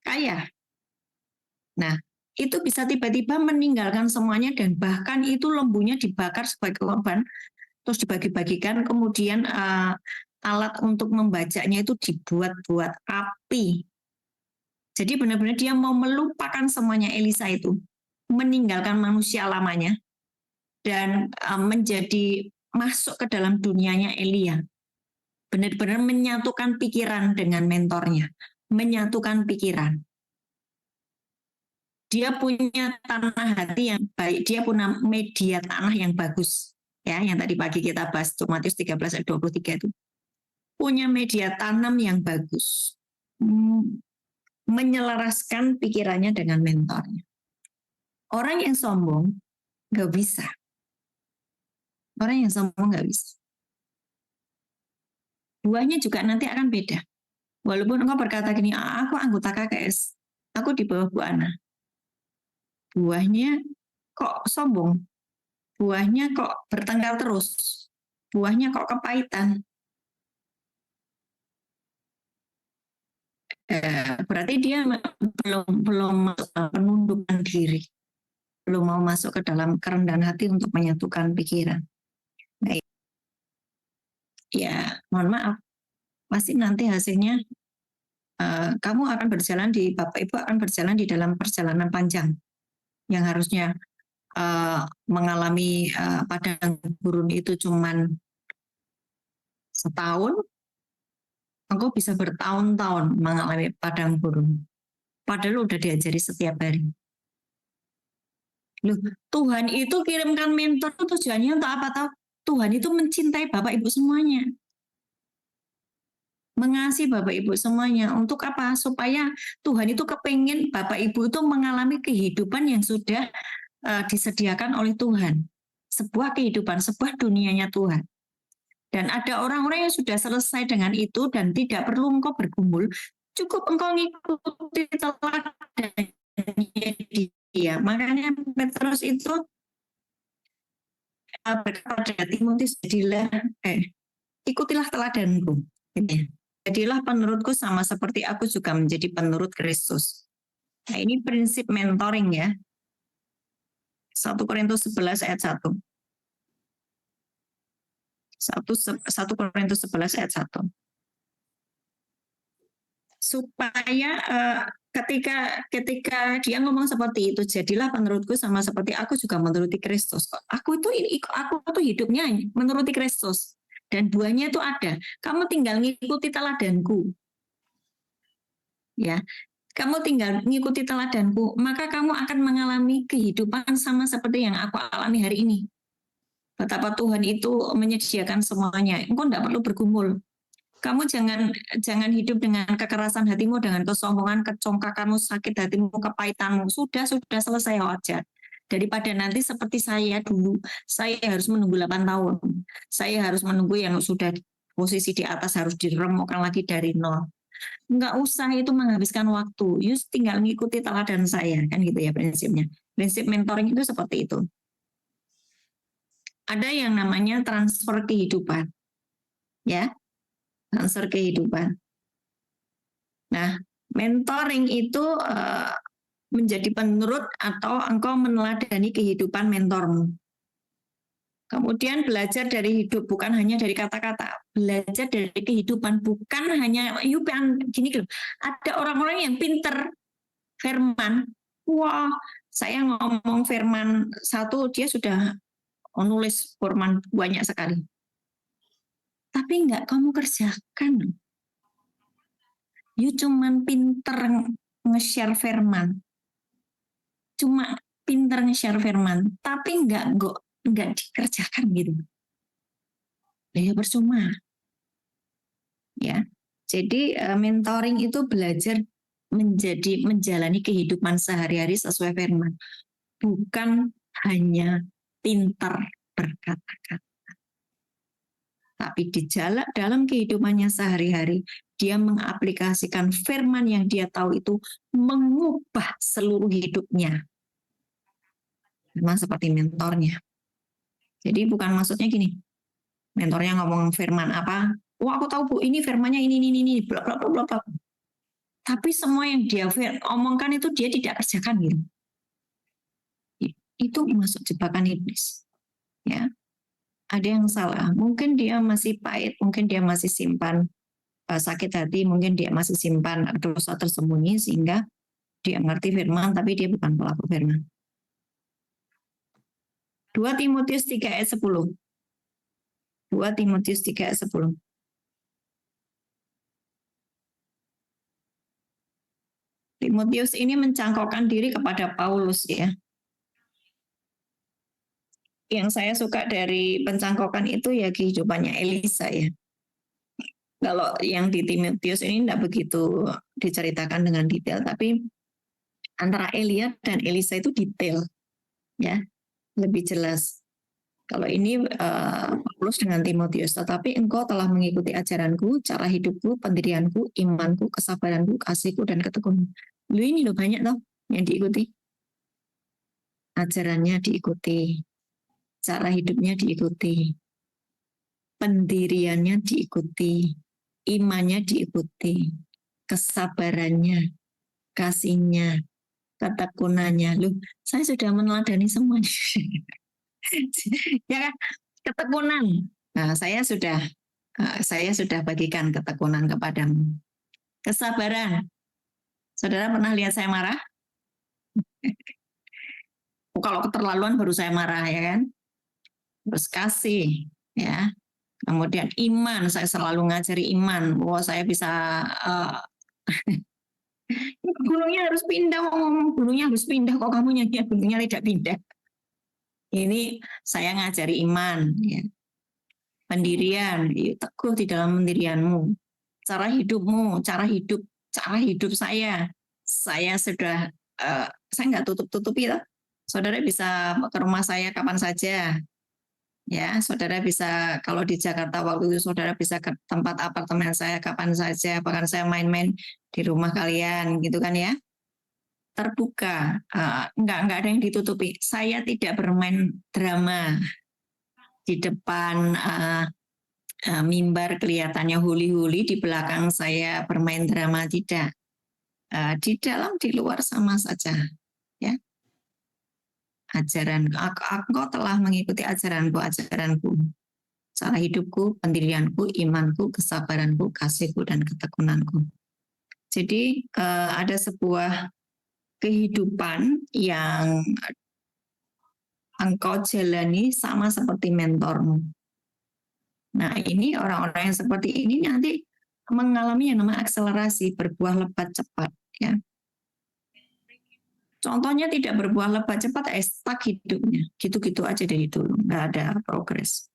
Kaya. Nah, itu bisa tiba-tiba meninggalkan semuanya dan bahkan itu lembunya dibakar sebagai korban, terus dibagi-bagikan, kemudian alat untuk membajaknya itu dibuat-buat api. Jadi benar-benar dia mau melupakan semuanya Elisa itu, meninggalkan manusia lamanya dan menjadi masuk ke dalam dunianya Elia. Benar-benar menyatukan pikiran dengan mentornya, menyatukan pikiran. Dia punya tanah hati yang baik, dia punya media tanah yang bagus. Ya, yang tadi pagi kita bahas Matius 13 ayat 23 itu. Punya media tanam yang bagus. Menyelaraskan pikirannya dengan mentornya. Orang yang sombong nggak bisa. Orang yang sombong nggak bisa. Buahnya juga nanti akan beda. Walaupun engkau berkata gini, aku anggota KKS, aku di bawah Bu Ana. Buahnya kok sombong, buahnya kok bertengkar terus, buahnya kok kepahitan. berarti dia belum penundukan diri, belum mau masuk ke dalam kerendahan hati untuk menyatukan pikiran. Baik, ya mohon maaf, pasti nanti hasilnya kamu akan berjalan Bapak Ibu akan berjalan di dalam perjalanan panjang yang harusnya mengalami padang gurun itu cuman setahun, engkau bisa bertahun-tahun mengalami padang gurun. Padahal udah diajari setiap hari. Loh, Tuhan itu kirimkan mentor itu tujuannya untuk apa tahu? Tuhan itu mencintai Bapak Ibu semuanya. Mengasihi Bapak Ibu semuanya. Untuk apa? Supaya Tuhan itu kepengen Bapak Ibu itu mengalami kehidupan yang sudah disediakan oleh Tuhan. Sebuah kehidupan, sebuah dunianya Tuhan. Dan ada orang-orang yang sudah selesai dengan itu dan tidak perlu engkau bergumul. Cukup engkau ngikuti teladannya dia. Makanya Petrus itu berkata pada Timotius, ikutilah teladanku. Jadilah penurutku sama seperti aku juga menjadi penurut Kristus. Nah, ini prinsip mentoring ya. 1 Korintus 11 ayat 1. 1 Korintus 11 ayat 1. Supaya ketika dia ngomong seperti itu, jadilah menurutku sama seperti aku juga menuruti Kristus. Aku tuh hidupnya menuruti Kristus dan buahnya itu ada. Kamu tinggal ngikuti teladanku. Ya. Kamu tinggal ngikuti teladanku, maka kamu akan mengalami kehidupan sama seperti yang aku alami hari ini. Betapa Tuhan itu menyediakan semuanya. Engkau tidak perlu bergumul. Kamu jangan hidup dengan kekerasan hatimu, dengan kesombongan, kecongkakanmu, sakit hatimu, kepahitanmu. Sudah selesai wajar. Daripada nanti seperti saya dulu, saya harus menunggu 8 tahun. Saya harus menunggu yang sudah posisi di atas harus diremukkan lagi dari nol. Enggak usah itu menghabiskan waktu. Yus tinggal mengikuti teladan saya, kan gitu ya prinsipnya. Prinsip mentoring itu seperti itu. Ada yang namanya transfer kehidupan. Ya. Transfer kehidupan. Nah, mentoring itu menjadi penurut atau engkau meneladani kehidupan mentormu. Kemudian belajar dari hidup, bukan hanya dari kata-kata. Belajar dari kehidupan, bukan hanya gini loh. Ada orang-orang yang pinter firman. Wah, saya ngomong firman 1, dia sudah nulis firman banyak sekali. Tapi enggak kamu kerjakan. You cuman pinter nge-share firman. Cuma pinter nge-share firman, tapi enggak dikerjakan gitu. Ya percuma. Ya. Jadi mentoring itu belajar menjalani kehidupan sehari-hari sesuai firman. Bukan hanya pintar berkata-kata. Tapi di dalam kehidupannya sehari-hari, dia mengaplikasikan firman yang dia tahu itu mengubah seluruh hidupnya. Memang seperti mentornya. Jadi bukan maksudnya gini, mentornya ngomong firman apa, wah aku tahu Bu, ini firmannya ini, bla bla bla bla. Tapi semua yang dia omongkan itu dia tidak kerjakan gitu. Itu masuk jebakan iblis. Ya. Ada yang salah, mungkin dia masih pahit, mungkin dia masih simpan sakit hati, mungkin dia masih simpan dosa tersembunyi sehingga dia ngerti firman tapi dia bukan pelaku firman. 2 Timotius 3 ayat 10. 2 Timotius 3 ayat 10. Timotius ini mencangkokkan diri kepada Paulus ya. Yang saya suka dari pencangkokan itu ya kehidupannya Elisa ya. Kalau yang di Timotius ini tidak begitu diceritakan dengan detail, tapi antara Elia dan Elisa itu detail ya. Lebih jelas. Kalau ini Paulus dengan Timotius, tetapi engkau telah mengikuti ajaranku, cara hidupku, pendirianku, imanku, kesabaranku, kasihku, dan ketekunanku. Lu ini loh banyak loh yang diikuti. Ajarannya diikuti, cara hidupnya diikuti, pendiriannya diikuti, imannya diikuti, kesabarannya, kasihnya, ketekunannya. Loh, saya sudah meneladani semuanya. Ya kan? Ketekunan. Nah, saya sudah bagikan ketekunan kepadamu. Kesabaran. Saudara pernah lihat saya marah? Kalau keterlaluan baru saya marah, ya kan? Terus kasih, ya. Kemudian iman, saya selalu ngajari iman. Wah, saya bisa gunungnya harus pindah, ngomong gunungnya harus pindah. Kok kamu nyanyi gunungnya tidak pindah? Ini saya ngajari iman, ya. Pendirian, teguh di dalam pendirianmu. Cara hidupmu, cara hidup saya sudah, saya nggak tutup-tutupi lah. Saudara bisa ke rumah saya kapan saja, ya. Saudara bisa, kalau di Jakarta waktu itu saudara bisa ke tempat apartemen saya kapan saja, bahkan saya main-main di rumah kalian, gitu kan ya. Terbuka, nggak ada yang ditutupi. Saya tidak bermain drama di depan mimbar kelihatannya huli-huli, di belakang saya bermain drama, tidak. Di dalam, di luar sama saja, ya. Ajaran, engkau telah mengikuti ajaranku, cara hidupku, pendirianku, imanku, kesabaranku, kasihku, dan ketekunanku. Jadi ada sebuah kehidupan yang engkau jalani sama seperti mentormu. Nah, ini orang-orang yang seperti ini nanti mengalami yang namanya akselerasi, berbuah lebat cepat, ya. Contohnya tidak berbuah lebat cepat, stuck hidupnya, gitu-gitu aja dari dulu, nggak ada progres.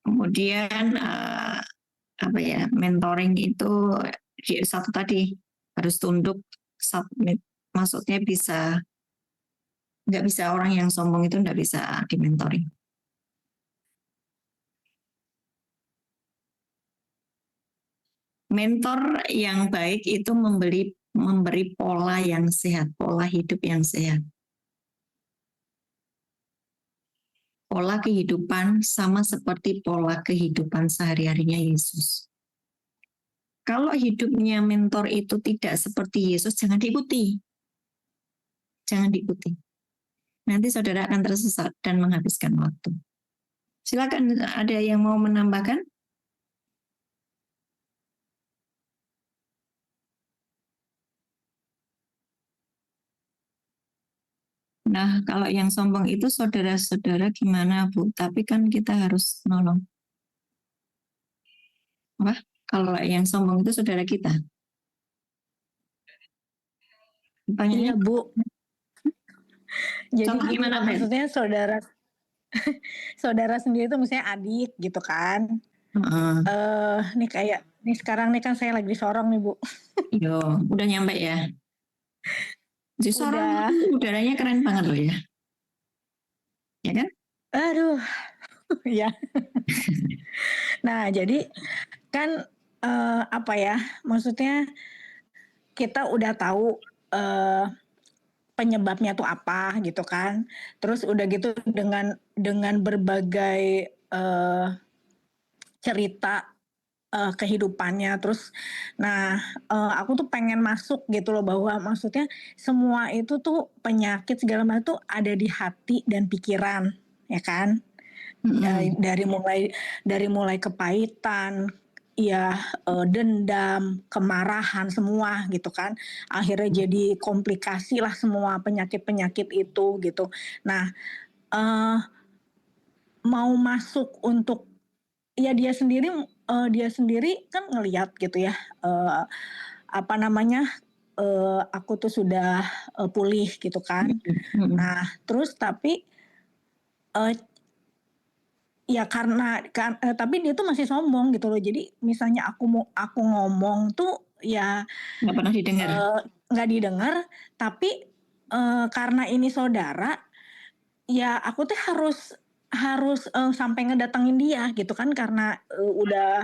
Kemudian apa ya, mentoring itu satu tadi harus tunduk, submit, maksudnya nggak bisa orang yang sombong itu nggak bisa dimentoring. Mentor yang baik itu memberi pola yang sehat, pola hidup yang sehat. Pola kehidupan sama seperti pola kehidupan sehari-harinya Yesus. Kalau hidupnya mentor itu tidak seperti Yesus, jangan diikuti. Jangan diikuti. Nanti saudara akan tersesat dan menghabiskan waktu. Silakan, ada yang mau menambahkan? Nah, kalau yang sombong itu saudara-saudara gimana, Bu? Tapi kan kita harus nolong. Wah, kalau yang sombong itu saudara kita. Iya, Bu. Jadi Contoh gimana, Ben? maksudnya saudara sendiri itu misalnya adik gitu kan. Nih sekarang nih kan saya lagi di Sorong nih, Bu. Yo, udah nyampe ya? Di Sorong udaranya keren banget loh ya. Ya kan? Aduh, ya. Nah, jadi kan apa ya? Maksudnya kita udah tahu penyebabnya tuh apa gitu kan. Terus udah gitu dengan berbagai cerita kehidupannya. Terus nah aku tuh pengen masuk gitu loh, bahwa maksudnya semua itu tuh penyakit segala macam tuh ada di hati dan pikiran, ya kan. Dari mulai kepahitan, ya dendam, kemarahan, semua gitu kan. Akhirnya jadi komplikasi lah semua penyakit-penyakit itu gitu. Nah, mau masuk untuk ya dia sendiri kan ngelihat gitu ya, apa namanya, aku tuh sudah pulih gitu kan. Nah, terus tapi ya tapi dia tuh masih sombong gitu loh. Jadi misalnya aku ngomong tuh ya nggak pernah didengar. Nggak didengar, tapi karena ini saudara, ya aku tuh harus sampai ngedatengin dia gitu kan, karena udah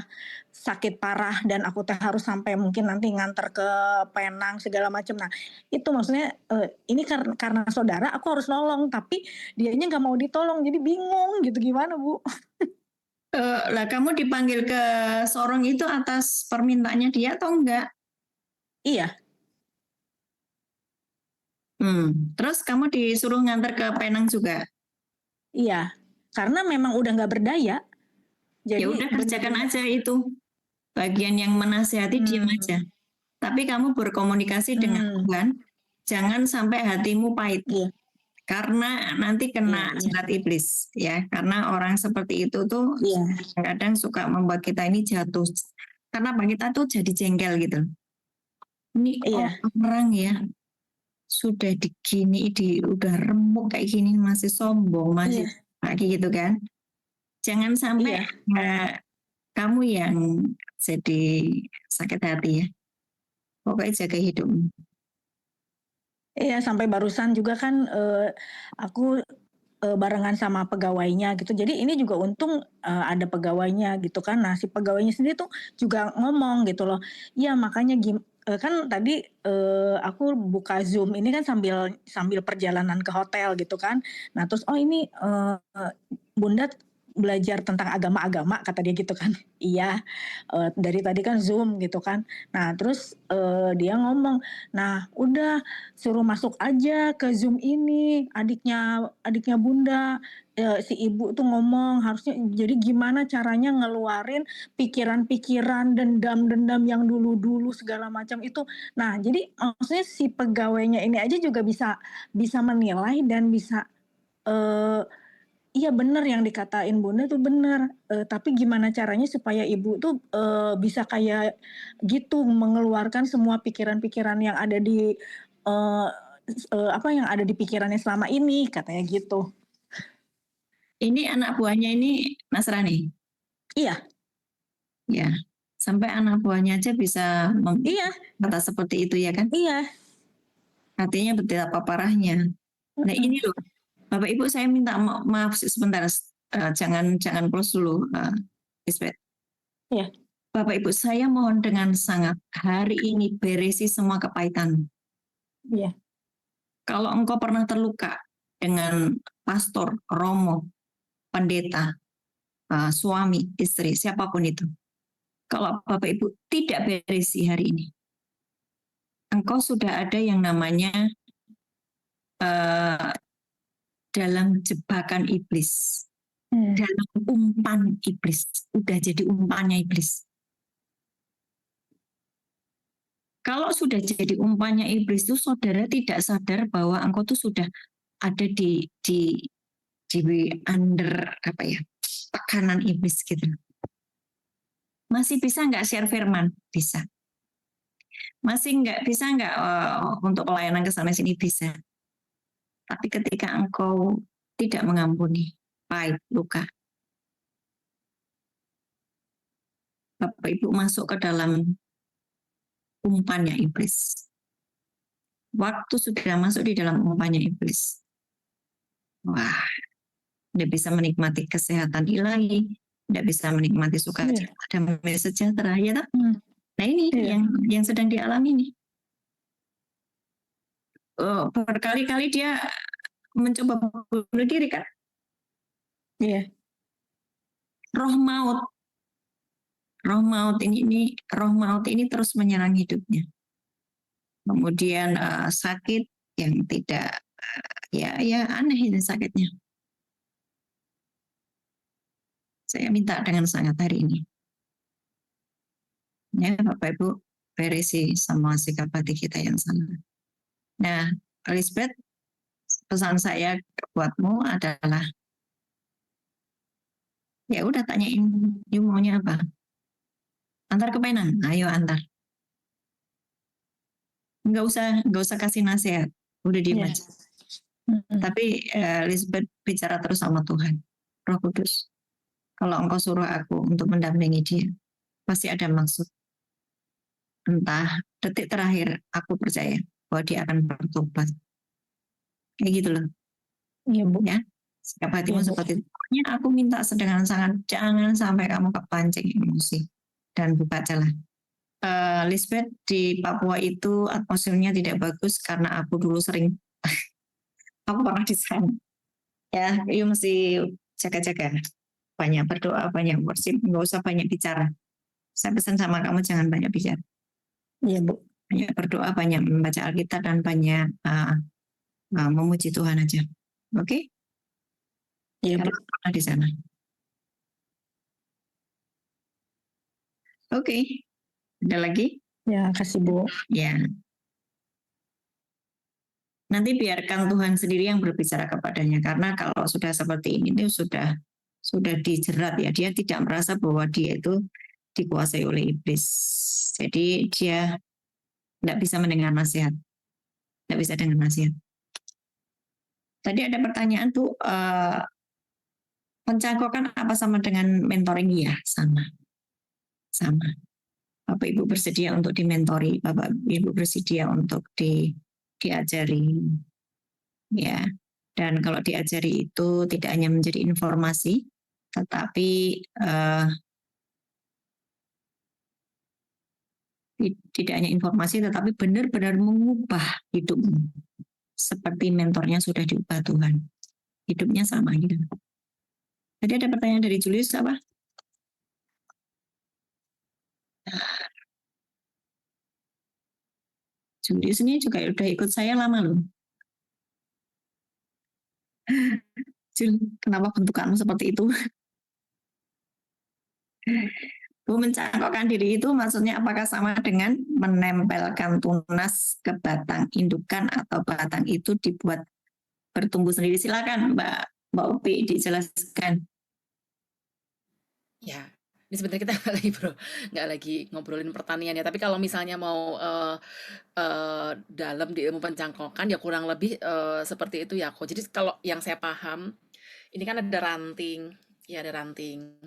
sakit parah dan aku tuh harus sampai mungkin nanti nganter ke Penang segala macam. Nah, itu maksudnya ini karena saudara aku harus nolong, tapi dianya nggak mau ditolong, jadi bingung gitu, gimana, Bu? Lah kamu dipanggil ke Sorong itu atas permintaannya dia atau enggak? Iya, Terus kamu disuruh nganter ke Penang juga? iya. Karena memang udah nggak berdaya. Ya Jadi udah kerjakan aja itu. Bagian yang menasehati diam aja. Tapi kamu berkomunikasi dengan Tuhan, jangan sampai hatimu pahit. Iya, Karena nanti iya, kena iya. jirat iblis, ya. Karena orang seperti itu tuh Iya, kadang suka membuat kita ini jatuh. Karena kita tuh jadi jengkel gitu. Ini iya, orang ya sudah udah remuk kayak gini masih sombong, masih iya, kayak gitu kan. Jangan sampai iya. kamu yang jadi sakit hati ya. Pokoknya jaga hidupmu. Iya, sampai barusan juga kan aku barengan sama pegawainya gitu. Jadi ini juga untung ada pegawainya gitu kan. Nah si pegawainya sendiri tuh juga ngomong gitu loh. Iya makanya kan tadi aku buka Zoom ini kan sambil perjalanan ke hotel gitu kan. Nah terus oh ini Bunda belajar tentang agama-agama kata dia gitu kan. Iya, dari tadi kan Zoom gitu kan. Nah terus dia ngomong, nah udah suruh masuk aja ke Zoom ini adiknya Bunda. Si ibu tuh ngomong harusnya jadi gimana caranya ngeluarin pikiran-pikiran dendam-dendam yang dulu-dulu segala macam itu. Nah jadi maksudnya si pegawainya ini aja juga bisa menilai dan bisa iya bener yang dikatain Bunda tuh bener, tapi gimana caranya supaya Ibu tuh bisa kayak gitu mengeluarkan semua pikiran-pikiran yang ada di apa yang ada di pikirannya selama ini katanya gitu. Ini anak buahnya ini Nasrani. Iya, Ya, sampai anak buahnya aja bisa iya, kata seperti itu ya kan? iya. Artinya betapa parahnya. Nah ini loh, Bapak Ibu saya minta maaf sebentar, jangan close dulu, Lisbeth. Iya. Bapak Ibu saya mohon dengan sangat hari ini beresi semua kepahitan. Iya. Kalau engkau pernah terluka dengan pastor, romo, pendeta, suami, istri, siapapun itu. Kalau Bapak Ibu tidak beresi hari ini, engkau sudah ada yang namanya dalam jebakan iblis, dalam umpan iblis, udah jadi umpannya iblis. Kalau sudah jadi umpannya iblis itu saudara tidak sadar bahwa engkau tuh sudah ada di under apa ya tekanan iblis gitu. Masih bisa nggak share firman? Bisa. Masih bisa nggak untuk pelayanan ke sana sini? Bisa. Tapi ketika engkau tidak mengampuni, pahit, luka, Bapak Ibu masuk ke dalam umpannya iblis. Waktu sudah masuk di dalam umpannya iblis. Wah, tidak bisa menikmati kesehatan ilahi, tidak bisa menikmati sukacita dan sejahtera, ya tak? Nah ini yang sedang dialami nih. Berkali-kali dia mencoba bunuh diri kan? Iya. Roh maut ini terus menyerang hidupnya. Kemudian sakit yang tidak ya aneh ini sakitnya. Saya minta dengan sangat hari ini. Ya Bapak Ibu beresi sama sikap hati kita yang sama. Nah, Elizabeth, pesan saya buatmu adalah ya udah tanyain you maunya apa. Antar ke Penang, ayo antar. Nggak usah kasih nasihat, udah diem aja. Tapi Elizabeth bicara terus sama Tuhan, Roh Kudus. Kalau engkau suruh aku untuk mendampingi dia, pasti ada maksud. Entah detik terakhir aku percaya bahwa dia akan bertobat. Kayak gitu loh. Iya Bu. Ya, sikap hatimu seperti itu. Pokoknya aku minta dengan sangat jangan sampai kamu kepancing emosi dan buka jalan. Lisbeth, di Papua itu atmosfernya tidak bagus karena aku dulu sering aku pernah di sana. Ya, you mesti jaga-jaga. banyak berdoa, banyak worship, nggak usah banyak bicara. Saya pesan sama kamu jangan banyak bicara. Iya, Bu. Banyak berdoa, banyak membaca Alkitab, dan banyak memuji Tuhan aja. Oke? Iya, Bu. Karena di sana. Oke. Ada lagi? Ya, kasih, Bu. Ya. Nanti biarkan Tuhan sendiri yang berbicara kepadanya, karena kalau sudah seperti ini itu sudah dijerat ya, dia tidak merasa bahwa dia itu dikuasai oleh iblis. Jadi dia tidak bisa mendengar nasihat, tidak bisa dengar nasihat. Tadi ada pertanyaan tuh, pencangkokan apa sama dengan mentoring? Ya, sama. Bapak Ibu bersedia untuk dimentori, Bapak Ibu bersedia untuk diajari, ya. Dan kalau diajari itu tidak hanya menjadi informasi, tetapi tidak hanya informasi, tetapi benar-benar mengubah hidupmu. Seperti mentornya sudah diubah Tuhan. Hidupnya sama gitu. Tadi ada pertanyaan dari Julius apa? Julius ini juga udah ikut saya lama loh. Jul, kenapa bentukanmu seperti itu? Bu, mencangkokkan diri itu maksudnya apakah sama dengan menempelkan tunas ke batang indukan atau batang itu dibuat bertumbuh sendiri? Silakan Mbak Upi dijelaskan. Ya, ini sebenarnya kita nggak lagi ngobrolin pertanian ya. Tapi kalau misalnya mau dalam di ilmu pencangkokan ya kurang lebih seperti itu ya kok. Jadi kalau yang saya paham, ini kan ada ranting, ya ada ranting.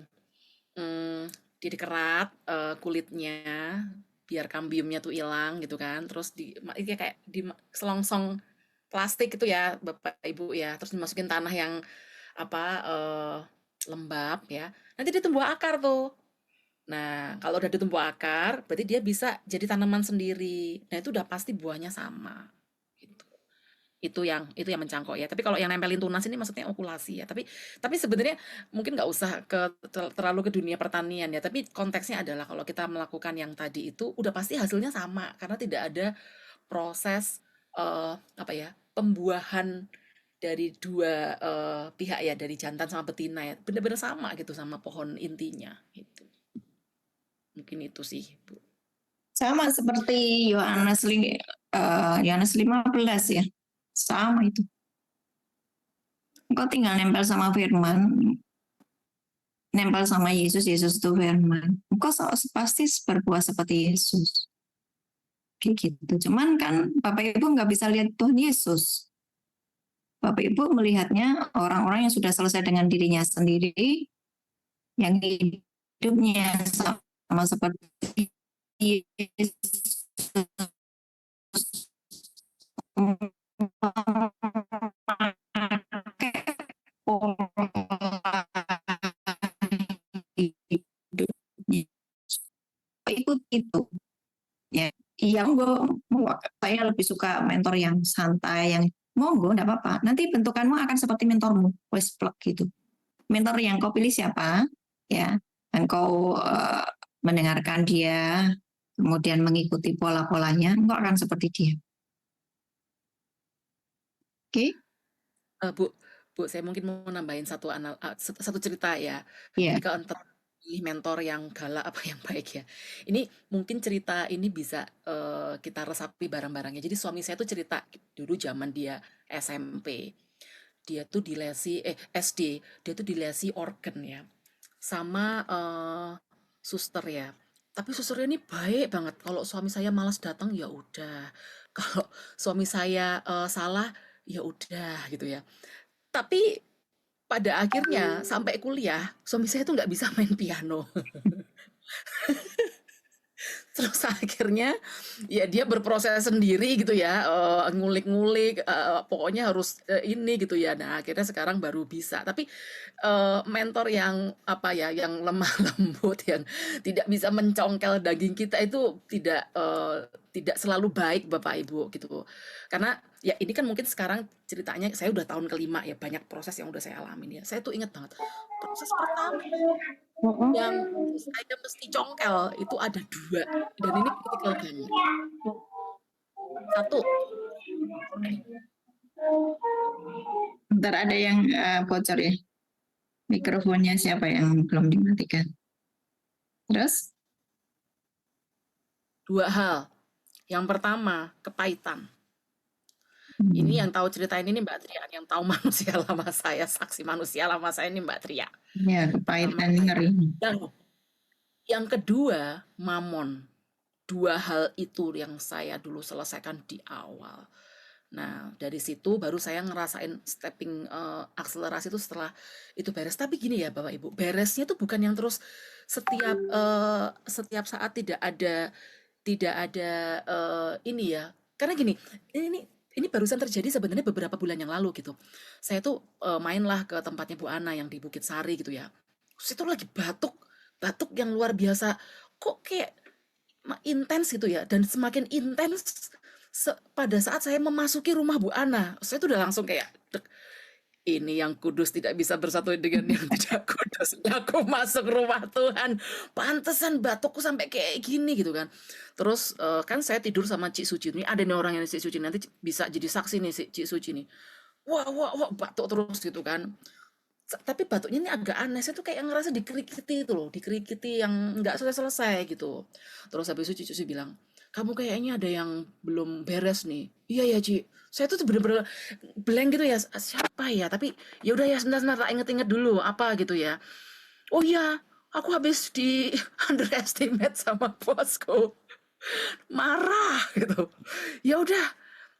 Dia dikerat kulitnya biar kambiumnya tuh hilang gitu kan. Terus ini kayak di selongsong plastik itu ya Bapak Ibu ya. Terus dimasukin tanah yang lembab ya. Nanti dia tumbuh akar tuh. Nah, kalau udah ditumbuh akar, berarti dia bisa jadi tanaman sendiri. Nah, itu udah pasti buahnya sama. Gitu. Itu yang mencangkok ya. Tapi kalau yang nempelin tunas ini maksudnya okulasi ya. Tapi sebenarnya mungkin nggak usah terlalu ke dunia pertanian ya. Tapi konteksnya adalah kalau kita melakukan yang tadi itu udah pasti hasilnya sama karena tidak ada proses pembuahan dari dua pihak ya, dari jantan sama betina ya. Benar-benar sama gitu sama pohon intinya gitu. Mungkin itu sih, Bu. Sama seperti Yohanes 15 ya. Sama itu. Engkau tinggal nempel sama firman, nempel sama Yesus, Yesus itu firman. Engkau pasti berbuah seperti Yesus. Kayak gitu. Cuman kan Bapak Ibu nggak bisa lihat Tuhan Yesus. Bapak Ibu melihatnya orang-orang yang sudah selesai dengan dirinya sendiri, yang hidupnya sama seperti Yesus. Ikut itu ya, monggo, saya lebih suka mentor yang santai, yang monggo enggak apa-apa, nanti bentukanmu akan seperti mentormu, wes plug gitu. Mentor yang kau pilih siapa ya, dan kau mendengarkan dia, kemudian mengikuti pola-polanya, engkau akan seperti dia. Oke? Bu, saya mungkin mau nambahin satu cerita ya. Iya. Jadi kalau mentor yang galak apa yang baik ya. Ini mungkin cerita ini bisa kita resapi bareng-barengnya. Jadi suami saya tuh cerita dulu zaman dia SMP. Dia tuh dilesi SD, dia tuh dilesi organ ya. Sama suster ya. Tapi susternya ini baik banget. Kalau suami saya malas datang ya udah. Kalau suami saya salah ya udah gitu ya. Tapi pada akhirnya sampai kuliah, suami saya tuh nggak bisa main piano. Terus akhirnya ya dia berproses sendiri gitu ya, ngulik-ngulik, pokoknya harus ini gitu ya. Nah akhirnya sekarang baru bisa. Tapi mentor yang yang lemah lembut, yang tidak bisa mencongkel daging kita itu tidak selalu baik Bapak Ibu gitu. Karena ya ini kan mungkin sekarang ceritanya saya udah tahun kelima ya, banyak proses yang udah saya alamin ya. Saya tuh inget banget proses pertama yang saya mesti congkel itu ada 2 dan ini kritikal banget. 1, Bentar, ada yang bocor ya. Mikrofonnya siapa yang belum dimatikan? Terus? 2 hal. Yang pertama, kepahitan. Ini yang tahu cerita ini Mbak Tria, yang tahu manusia lama saya, saksi manusia lama saya ini Mbak Tria. Ya, kepahitan ini ngeri. Yang kedua, mamon. 2 hal itu yang saya dulu selesaikan di awal. Nah, dari situ baru saya ngerasain stepping akselerasi itu setelah itu beres. Tapi gini ya Bapak Ibu, beresnya tuh bukan yang terus setiap saat tidak ada ini ya. Karena gini, ini barusan terjadi sebenarnya beberapa bulan yang lalu gitu. Saya tuh mainlah ke tempatnya Bu Ana yang di Bukit Sari gitu ya. Terus itu lagi batuk yang luar biasa. Kok kayak intens gitu ya, dan semakin intens pada saat saya memasuki rumah Bu Ana. Saya tuh udah langsung kayak ini yang kudus tidak bisa bersatu dengan yang tidak kudus. Aku masuk rumah Tuhan. Pantesan batukku sampai kayak gini gitu kan. Terus kan saya tidur sama Cik Suci. Ini ada nih orang yang Cik Suci, nanti bisa jadi saksi nih si Cik Suci nih. Wah batuk terus gitu kan. Tapi batuknya ini agak aneh. Saya tuh kayak ngerasa dikerikiti itu loh. Dikerikiti yang nggak selesai gitu. Terus habis itu Cik Suci bilang, kamu kayaknya ada yang belum beres nih. Iya ya Ci. Saya tuh bener-bener blank gitu ya. Siapa ya? Tapi ya udah ya sebentar tak inget-inget dulu apa gitu ya. Oh iya, aku habis di underestimate sama bosku. Marah gitu. Ya udah,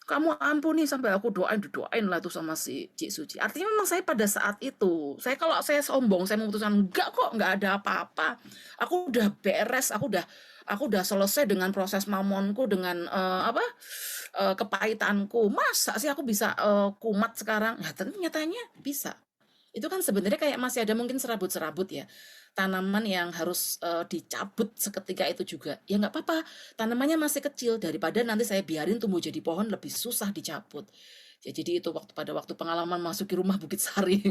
kamu ampuni, sampai aku doain lah tuh sama si Cik Suci. Artinya memang saya pada saat itu, kalau saya sombong, saya memutuskan enggak kok, enggak ada apa-apa. Aku udah beres, aku udah selesai dengan proses mamonku, dengan kepahitanku. Masa sih aku bisa kumat sekarang? Ya nyatanya bisa. Itu kan sebenarnya kayak masih ada mungkin serabut-serabut ya. Tanaman yang harus dicabut seketika itu juga. Ya nggak apa-apa, tanamannya masih kecil, daripada nanti saya biarin tumbuh jadi pohon lebih susah dicabut. Ya, jadi itu pada waktu pengalaman masuk ke rumah Bukit Sari.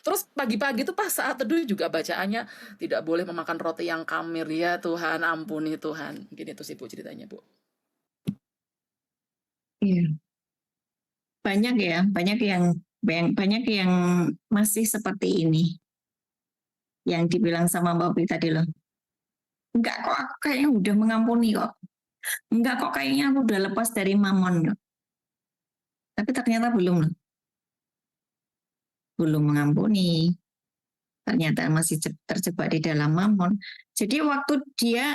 Terus pagi-pagi itu pas saat teduh juga bacaannya, tidak boleh memakan roti yang kamir, ya Tuhan, ampuni Tuhan. Mungkin itu sih Bu ceritanya Bu. Iya. Banyak yang masih seperti ini. Yang dibilang sama Mbak Opi tadi loh. Enggak kok, aku kayaknya udah mengampuni kok. Enggak kok, kayaknya aku udah lepas dari mamon loh. Tapi ternyata belum loh. Belum mengampuni. Ternyata masih terjebak di dalam mamon. Jadi waktu dia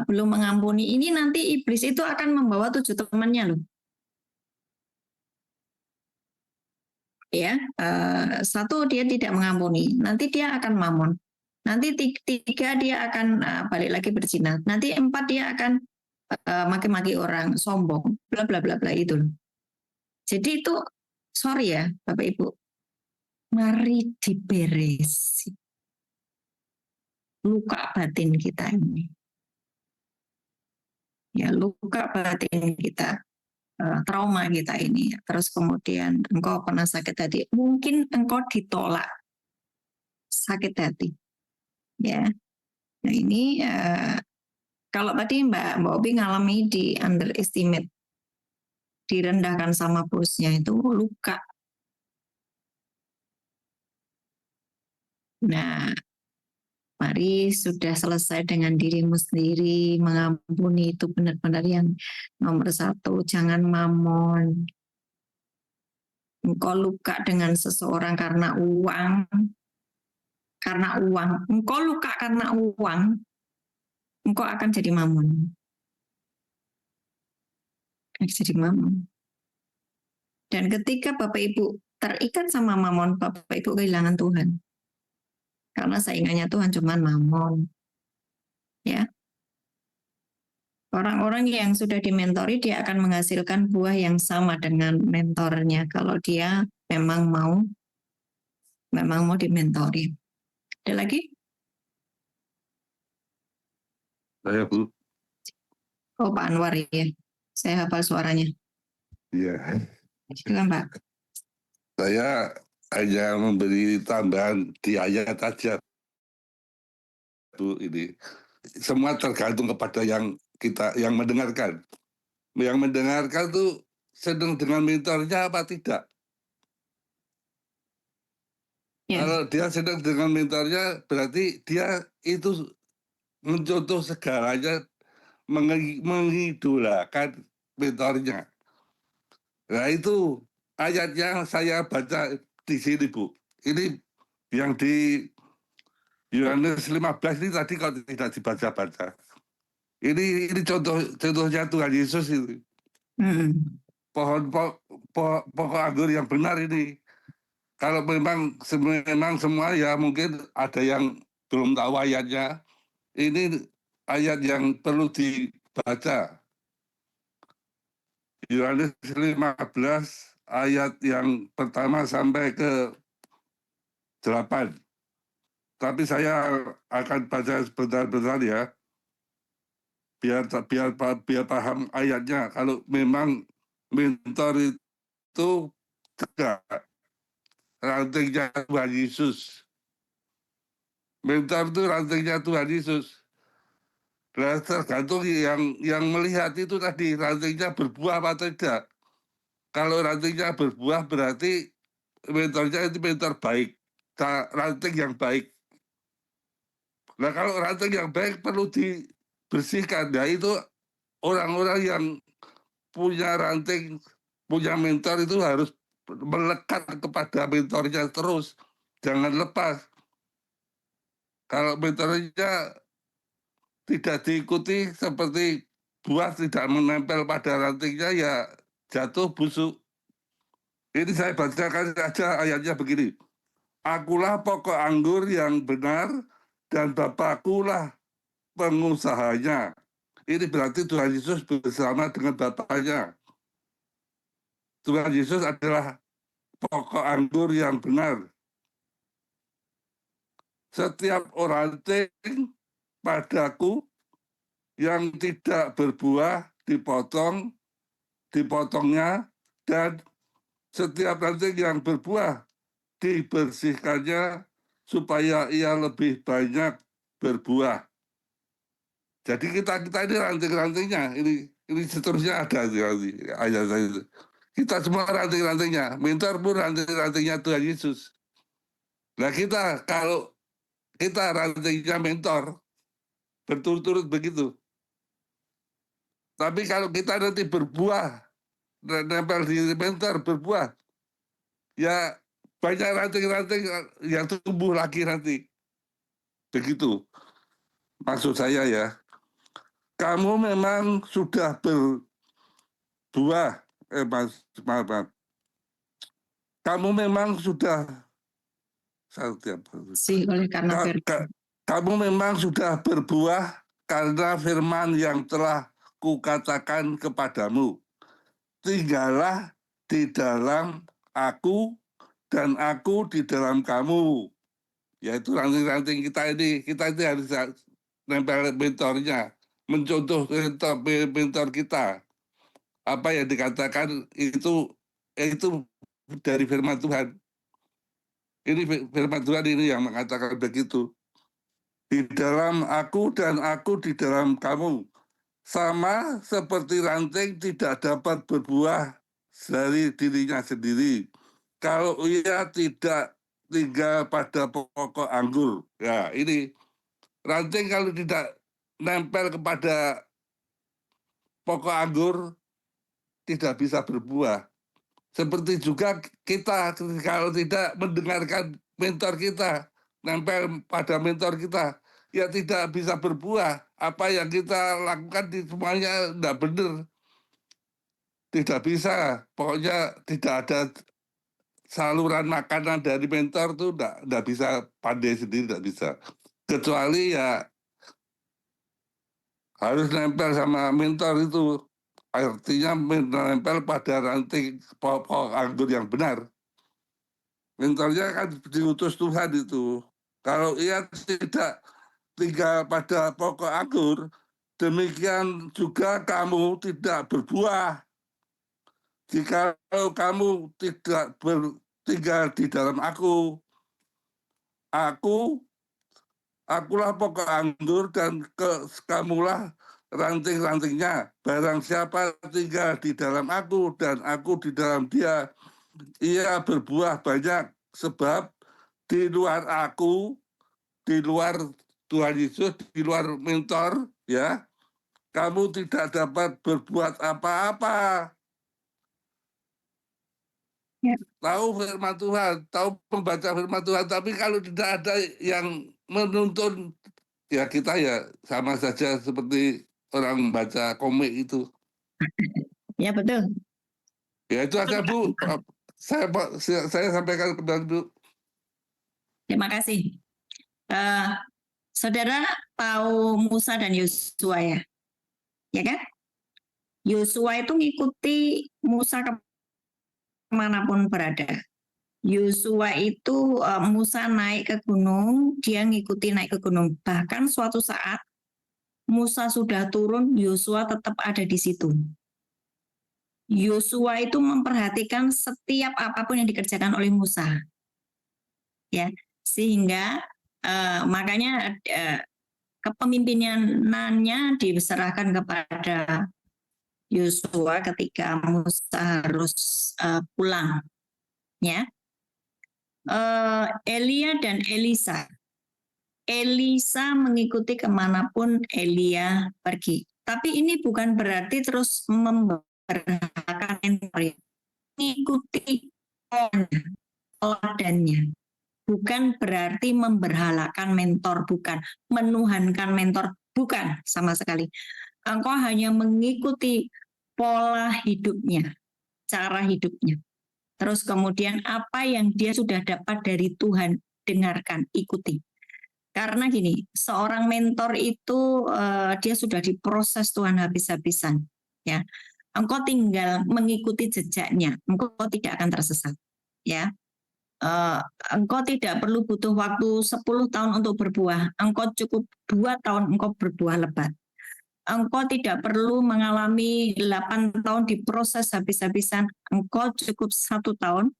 belum mengampuni ini, nanti iblis itu akan membawa 7 temannya loh. Ya, 1 dia tidak mengampuni, nanti dia akan mamon. Nanti 3 dia akan balik lagi berzina. Nanti 4 dia akan maki-maki orang, sombong, bla bla bla bla itu loh. Jadi itu sorry ya Bapak Ibu, mari diberesi luka batin kita ini. Ya, luka batin kita, trauma kita ini. Terus kemudian engkau pernah sakit hati, mungkin engkau ditolak, sakit hati. Ya, nah ini kalau tadi Mbak Obi ngalami di underestimate, direndahkan sama bosnya, itu luka. Nah, mari sudah selesai dengan dirimu sendiri, mengampuni itu benar-benar yang nomor 1, jangan mamon. Engkau luka dengan seseorang karena uang, engkau luka karena uang, engkau akan jadi mamon. Jadi mamon. Dan ketika Bapak Ibu terikat sama mamon, Bapak Ibu kehilangan Tuhan. Karena saingannya Tuhan cuma mamon. Ya. Orang-orang yang sudah dimentori, dia akan menghasilkan buah yang sama dengan mentornya kalau dia memang mau dimentori. Ada lagi? Saya Bu. Oh, Pak Anwar ya. Saya hafal suaranya. Iya, Silakan, Pak. saya hanya memberi tambahan di ayat aja, Bu. Ini semua tergantung kepada yang mendengarkan. Yang mendengarkan tuh sedang dengan mentornya apa tidak. Ya. Kalau dia sedang dengan mentornya, berarti dia itu mencontoh segalanya, mengidolakan mentornya. Nah itu ayat yang saya baca di sini, Bu. Ini yang di Yohanes 15 ini tadi kalau tidak dibaca-baca. Ini contohnya Tuhan Yesus itu. Pokok anggur yang benar ini. Kalau memang semua ya mungkin ada yang belum tahu ayatnya. Ini ayat yang perlu dibaca. Yohanes 15 ayat yang pertama sampai ke 8. Tapi saya akan baca sebentar-bentar ya. Biar paham ayatnya. Kalau memang mentor itu tegak rantingnya Tuhan Yesus. Mentor itu rantingnya Tuhan Yesus. Nah, tergantung yang melihat itu tadi rantingnya berbuah atau tidak. Kalau rantingnya berbuah berarti mentornya itu mentor baik, ranting yang baik. Nah kalau ranting yang baik perlu dibersihkan. Nah itu orang-orang yang punya ranting, punya mentor itu harus melekat kepada mentornya terus. Jangan lepas. Kalau mentornya tidak diikuti seperti buah tidak menempel pada rantingnya ya jatuh busuk. Ini saya bacakan saja ayatnya begini. Akulah pokok anggur yang benar dan Bapakkulah pengusahanya. Ini berarti Tuhan Yesus bersama dengan Bapaknya. Tuhan Yesus adalah pokok anggur yang benar. Setiap orang ranting padaku yang tidak berbuah dipotongnya, dan setiap ranting yang berbuah dibersihkannya supaya ia lebih banyak berbuah. Jadi kita ini ranting-rantingnya, ini seterusnya ada nanti ayat itu. Kita semua ranting-rantingnya, mentor pun ranting-rantingnya Tuhan Yesus. Nah kita kalau kita rantingnya mentor berturut-turut begitu. Tapi kalau kita nanti berbuah, nempel di mentor berbuah, ya banyak ranting-ranting yang tumbuh lagi nanti. Begitu maksud saya ya. Kamu memang sudah berbuah, maaf. Kamu memang sudah Sih oleh karena kamu memang sudah berbuah karena firman yang telah kukatakan kepadamu. Tinggallah di dalam aku dan aku di dalam kamu. Yaitu ranting-ranting kita ini harus nempel mentornya, mencontoh mentor kita. Apa yang dikatakan itu dari firman Tuhan. Ini firman Tuhan ini yang mengatakan begitu. Di dalam aku dan aku di dalam kamu. Sama seperti ranting tidak dapat berbuah dari dirinya sendiri. Kalau ia tidak tinggal pada pokok anggur. Ya ini ranting kalau tidak nempel kepada pokok anggur tidak bisa berbuah. Seperti juga kita kalau tidak mendengarkan mentor kita, nempel pada mentor kita, ya tidak bisa berbuah. Apa yang kita lakukan di semuanya tidak benar. Tidak bisa. Pokoknya tidak ada saluran makanan dari mentor itu tidak bisa pandai sendiri, tidak bisa. Kecuali ya harus nempel sama mentor itu. Artinya menempel pada ranting pokok anggur yang benar. Mentornya kan diutus Tuhan itu. Kalau ia tidak tinggal pada pokok anggur, demikian juga kamu tidak berbuah. Jika kamu tidak tinggal di dalam akulah pokok anggur dan kamulah ranting-rantingnya. Barang siapa tinggal di dalam aku dan aku di dalam dia, ia berbuah banyak, sebab di luar aku, di luar Tuhan Yesus, di luar mentor, ya, kamu tidak dapat berbuat apa-apa. Ya. Tahu firman Tuhan, tahu membaca firman Tuhan, tapi kalau tidak ada yang menuntun, ya kita ya sama saja seperti orang membaca komik itu. Ya betul. Ya itu aja Bu, saya sampaikan kepada Bu. Terima kasih. Saudara tahu Musa dan Yosua ya? Ya kan? Yosua itu ngikuti Musa kemanapun berada. Yosua itu Musa naik ke gunung, dia ngikuti naik ke gunung. Bahkan suatu saat Musa sudah turun, Yosua tetap ada di situ. Yosua itu memperhatikan setiap apapun yang dikerjakan oleh Musa. Ya, sehingga makanya kepemimpinannya diserahkan kepada Yosua ketika Musa harus pulang. Ya, Elia dan Elisa. Elisa mengikuti kemanapun Elia pergi. Tapi ini bukan berarti terus memberhalakan mentor, mengikuti teladannya. Bukan berarti memberhalakan mentor, bukan menuhankan mentor, bukan sama sekali. Engkau hanya mengikuti pola hidupnya, cara hidupnya. Terus kemudian apa yang dia sudah dapat dari Tuhan, dengarkan, ikuti. Karena gini, seorang mentor itu dia sudah diproses Tuhan habis-habisan. Ya, engkau tinggal mengikuti jejaknya, engkau tidak akan tersesat. Ya, engkau tidak perlu butuh waktu 10 tahun untuk berbuah. Engkau cukup 2 tahun engkau berbuah lebat. Engkau tidak perlu mengalami 8 tahun diproses habis-habisan. Engkau cukup 1 tahun,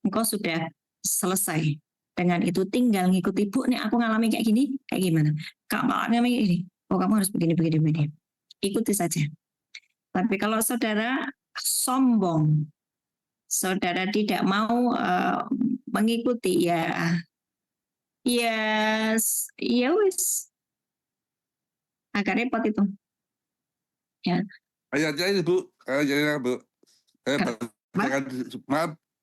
engkau sudah selesai. Dengan itu tinggal ngikuti, Bu, nih aku ngalami kayak gini, kayak gimana? Kak, ngalami kayak gini. Oh, kamu harus begini. Ikuti saja. Tapi kalau saudara sombong, saudara tidak mau mengikuti, ya wis, agak repot itu. Ya. Ayatnya ini Bu, ayatnya Bu.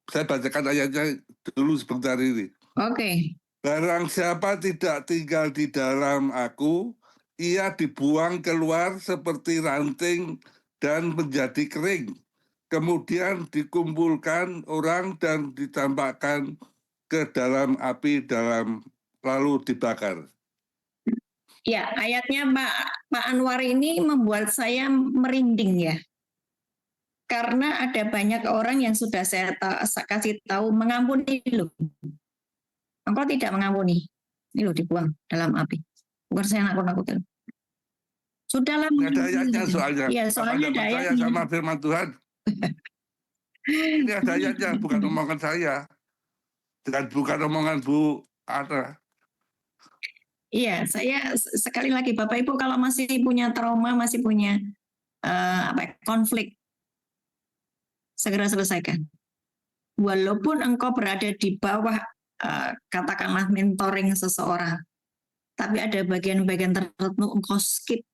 Saya bacakan ayatnya dulu sebentar ini. Oke. Barang siapa tidak tinggal di dalam aku, ia dibuang keluar seperti ranting dan menjadi kering. Kemudian dikumpulkan orang dan ditambahkan ke dalam api lalu dibakar. Ya, ayatnya Pak Anwar ini membuat saya merinding ya. Karena ada banyak orang yang sudah saya kasih tahu mengampuni loh. Engkau tidak mengampuni. Ini loh dibuang dalam api. Bukan saya nakut-nakutin. Sudahlah. Ada ayatnya soalnya. Iya, soalnya ada ayatnya. Sama firman Tuhan. Ini ada ayatnya, bukan omongan saya. Dan bukan omongan Bu Ana. Iya, saya sekali lagi Bapak Ibu kalau masih punya trauma, masih punya konflik, segera selesaikan. Walaupun engkau berada di bawah katakanlah mentoring seseorang, tapi ada bagian-bagian tertentu engkau skip,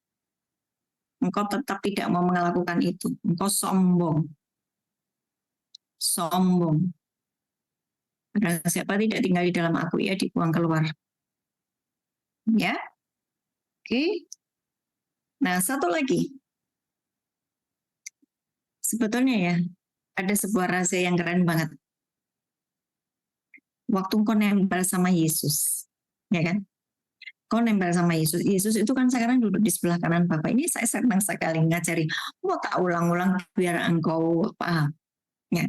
engkau tetap tidak mau melakukan itu, engkau sombong. Barang siapa tidak tinggal di dalam aku, ia dibuang keluar. Ya, oke. Nah, satu lagi, sebetulnya ya ada sebuah rahasia yang keren banget. Waktu kau nempel sama Yesus, ya kan? Kau nempel sama Yesus. Yesus itu kan sekarang duduk di sebelah kanan Bapak. Ini saya senang sekali ngajari. Mau tak ulang-ulang biar engkau paham. Ya.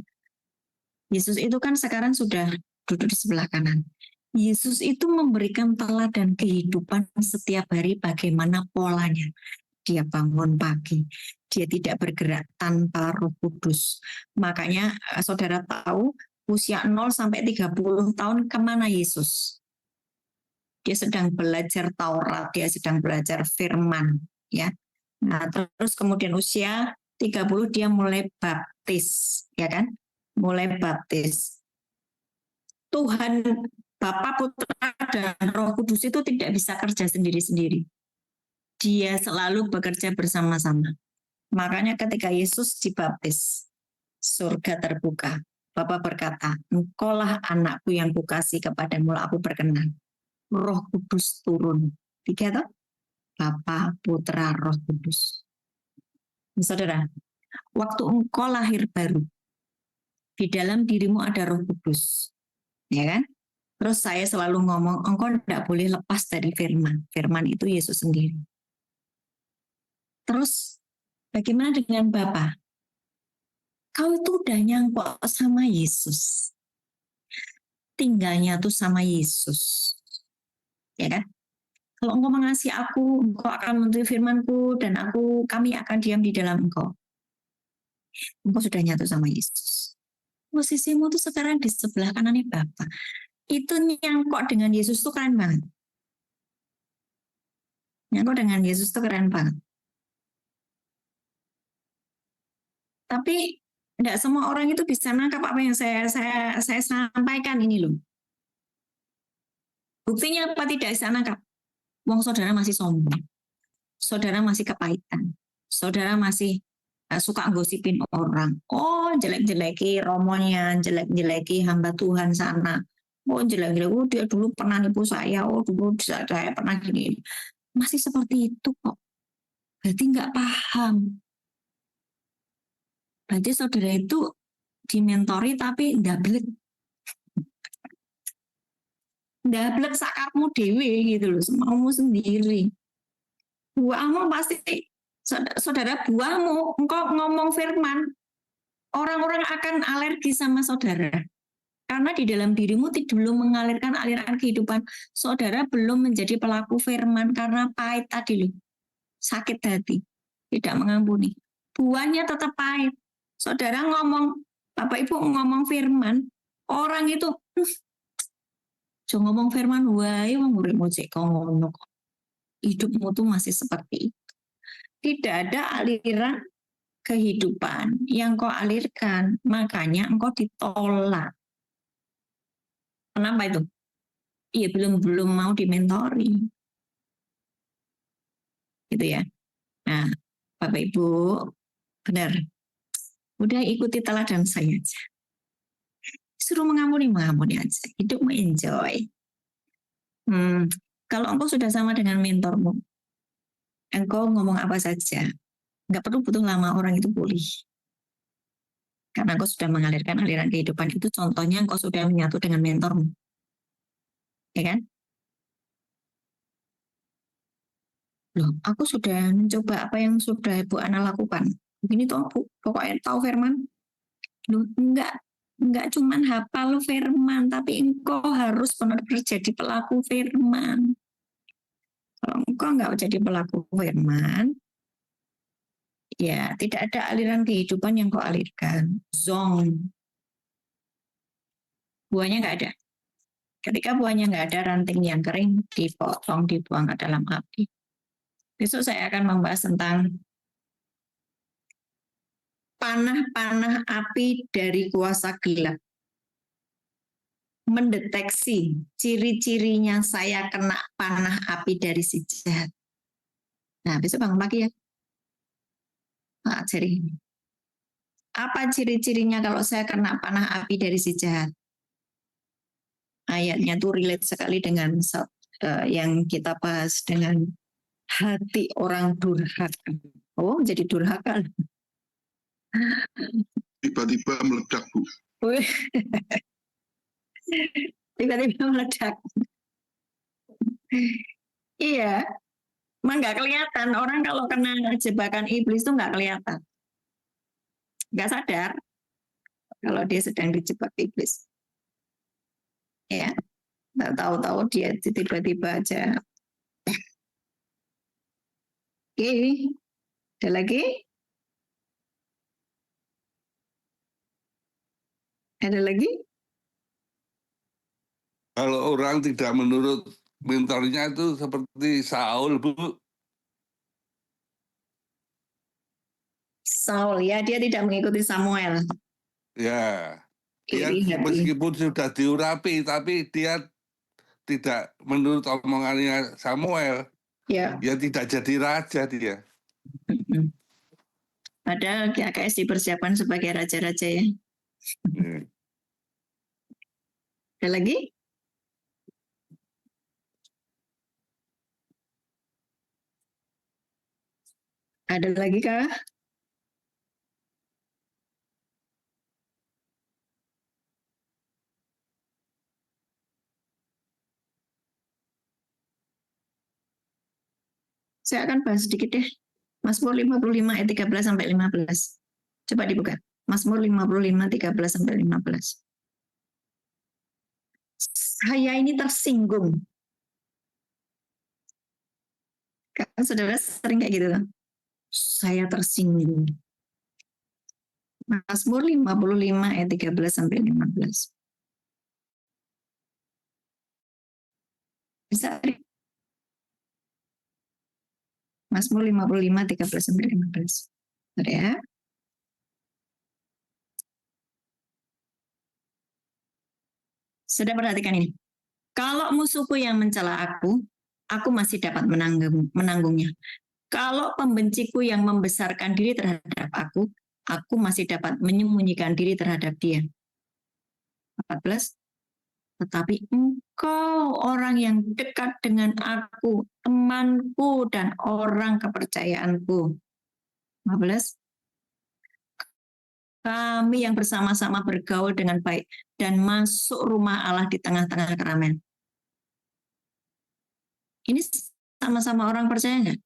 Yesus itu kan sekarang sudah duduk di sebelah kanan. Yesus itu memberikan teladan kehidupan setiap hari bagaimana polanya. Dia bangun pagi, dia tidak bergerak tanpa Roh Kudus. Makanya saudara tahu usia 0 sampai 30 tahun kemana Yesus? Dia sedang belajar Taurat, dia sedang belajar firman, ya. Nah, terus kemudian usia 30 dia mulai baptis, ya kan? Mulai baptis. Tuhan Bapa, Putra, dan Roh Kudus itu tidak bisa kerja sendiri-sendiri. Dia selalu bekerja bersama-sama. Makanya ketika Yesus dibaptis, surga terbuka. Bapa berkata, engkaulah anakku yang kukasih kepadamu, aku berkenan. Roh Kudus turun. 3 toh? Bapa, Putra, Roh Kudus. Saudara, waktu engkau lahir baru, di dalam dirimu ada Roh Kudus. Ya kan? Terus saya selalu ngomong, engkau tidak boleh lepas dari firman. Firman itu Yesus sendiri. Terus, bagaimana dengan Bapa? Kau itu udah nyangkut sama Yesus. Tinggalnya tuh sama Yesus. Ya kan? Kalau engkau mengasihi aku, engkau akan menuruti firmanku, dan kami akan diam di dalam engkau. Engkau sudah nyatu sama Yesus. Posisimu tuh sekarang di sebelah kanannya Bapa. Itu nyangkut dengan Yesus tuh keren banget. Nyangkut dengan Yesus tuh keren banget. Tapi tidak semua orang itu bisa nangkap apa yang saya sampaikan ini loh. Buktinya apa tidak bisa nangkap? Wong saudara masih sombong. Saudara masih kepahitan. Saudara masih suka gosipin orang. Oh, jelek-jeleki romonya, jelek-jeleki hamba Tuhan sana. Oh, jelek-jelek, oh dia dulu pernah nipu saya, oh dulu saya pernah gini. Masih seperti itu kok. Berarti nggak paham. Berarti saudara itu dimentori tapi ndablek. Ndablek sakarmu dewe gitu loh, semaumu sendiri. Buahmu pasti, saudara buahmu, engkau ngomong firman, orang-orang akan alergi sama saudara. Karena di dalam dirimu belum mengalirkan aliran kehidupan. Saudara belum menjadi pelaku firman karena pahit tadi loh. Sakit hati, tidak mengampuni. Buahnya tetap pahit. Saudara ngomong, Bapak Ibu ngomong firman, orang itu, ngomong firman, wah, wong uripmu cek ngono kok. Hidupmu tuh masih seperti itu. Tidak ada aliran kehidupan yang kau alirkan, makanya engkau ditolak. Kenapa itu? Iya, belum mau dimentori. Gitu ya. Nah, Bapak Ibu, benar. Udah ikuti teladan saya aja. Suruh mengampuni aja. Hidupmu enjoy. Kalau engkau sudah sama dengan mentormu, engkau ngomong apa saja, nggak perlu butuh lama orang itu pulih. Karena engkau sudah mengalirkan aliran kehidupan itu, contohnya engkau sudah menyatu dengan mentormu. Ya kan? Loh, aku sudah mencoba apa yang sudah Bu Ana lakukan. Begini toh, Bu, pokoknya tahu firman. Loh, enggak cuman hafal firman, tapi engkau harus benar-benar jadi pelaku firman. Kalau engkau enggak jadi pelaku firman, ya tidak ada aliran kehidupan yang kau alirkan. Zong. Buahnya enggak ada. Ketika buahnya enggak ada, ranting yang kering dipotong, dibuang ke dalam api. Besok saya akan membahas tentang panah-panah api dari kuasa gelap. Mendeteksi ciri-cirinya saya kena panah api dari si jahat. Nah, besok bangun pagi ya. Nah, ciri ini. Apa ciri-cirinya kalau saya kena panah api dari si jahat? Ayatnya tuh relate sekali dengan yang kita bahas dengan hati orang durhaka. Oh, jadi durhaka. Tiba-tiba meledak, Bu. Tiba-tiba meledak. Iya, emang nggak kelihatan. Orang kalau kena jebakan iblis itu nggak kelihatan. Nggak sadar kalau dia sedang dijebak iblis. Ya. Nggak tahu-tahu dia tiba-tiba aja. Oke, ada lagi? Ada lagi? Kalau orang tidak menurut mentornya itu seperti Saul, Bu. Saul ya, dia tidak mengikuti Samuel. Ya, dia Iri hati. meskipun sudah diurapi, tapi dia tidak menurut omongannya Samuel. Ya. Ya tidak jadi raja dia. Padahal KKS dipersiapkan sebagai raja-raja ya. Ada lagi? Ada lagi kah? Saya akan bahas sedikit deh. Mazmur 55 ayat 13 sampai 15. Coba dibuka. Mazmur 55 13 sampai 15. Saya ini tersinggung. Kan saudara sering kayak gitu. Saya tersinggung. Mazmur 55 ayat 13 sampai 15. Bisa Mazmur 55 13 sampai 15. Bentar ya. Sudah perhatikan ini. Kalau musuhku yang mencela aku masih dapat menanggungnya. Kalau pembenciku yang membesarkan diri terhadap aku masih dapat menyembunyikan diri terhadap dia. 14. Tetapi engkau orang yang dekat dengan aku, temanku dan orang kepercayaanku. 15. Kami yang bersama-sama bergaul dengan baik dan masuk rumah Allah di tengah-tengah keramaian. Ini sama-sama orang percaya nggak?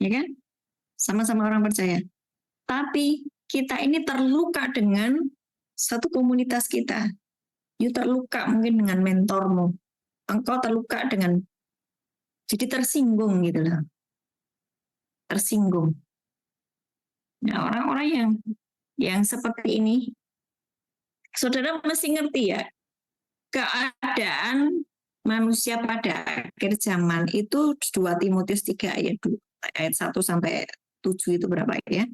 Ya kan? Sama-sama orang percaya. Tapi kita ini terluka dengan satu komunitas kita. You terluka mungkin dengan mentormu. Engkau terluka dengan, jadi tersinggung gitu loh. Tersinggung. Nah, orang-orang yang seperti ini, saudara mesti ngerti ya, keadaan manusia pada akhir zaman itu 2 Timotius 3 ayat 1 sampai 7 itu berapa ya?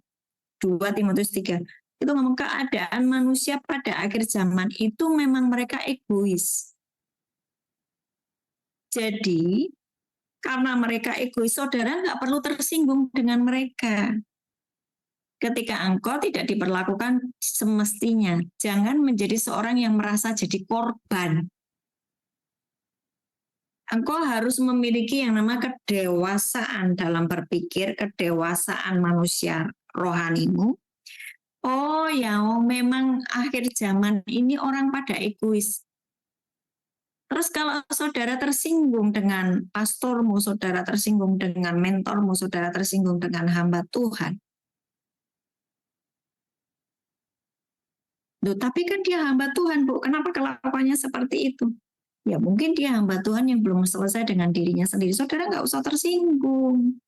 2 Timotius 3. Itu ngomong keadaan manusia pada akhir zaman itu memang mereka egois. Jadi, karena mereka egois, saudara nggak perlu tersinggung dengan mereka. Ketika engkau tidak diperlakukan semestinya, jangan menjadi seorang yang merasa jadi korban. Engkau harus memiliki yang namanya kedewasaan dalam berpikir, kedewasaan manusia rohanimu. Oh ya, memang akhir zaman ini orang pada egois. Terus kalau saudara tersinggung dengan pastormu, saudara tersinggung dengan mentormu, saudara tersinggung dengan hamba Tuhan. Loh, tapi kan dia hamba Tuhan, Bu. Kenapa kelakuannya seperti itu? Ya mungkin dia hamba Tuhan yang belum selesai dengan dirinya sendiri. Saudara nggak usah tersinggung.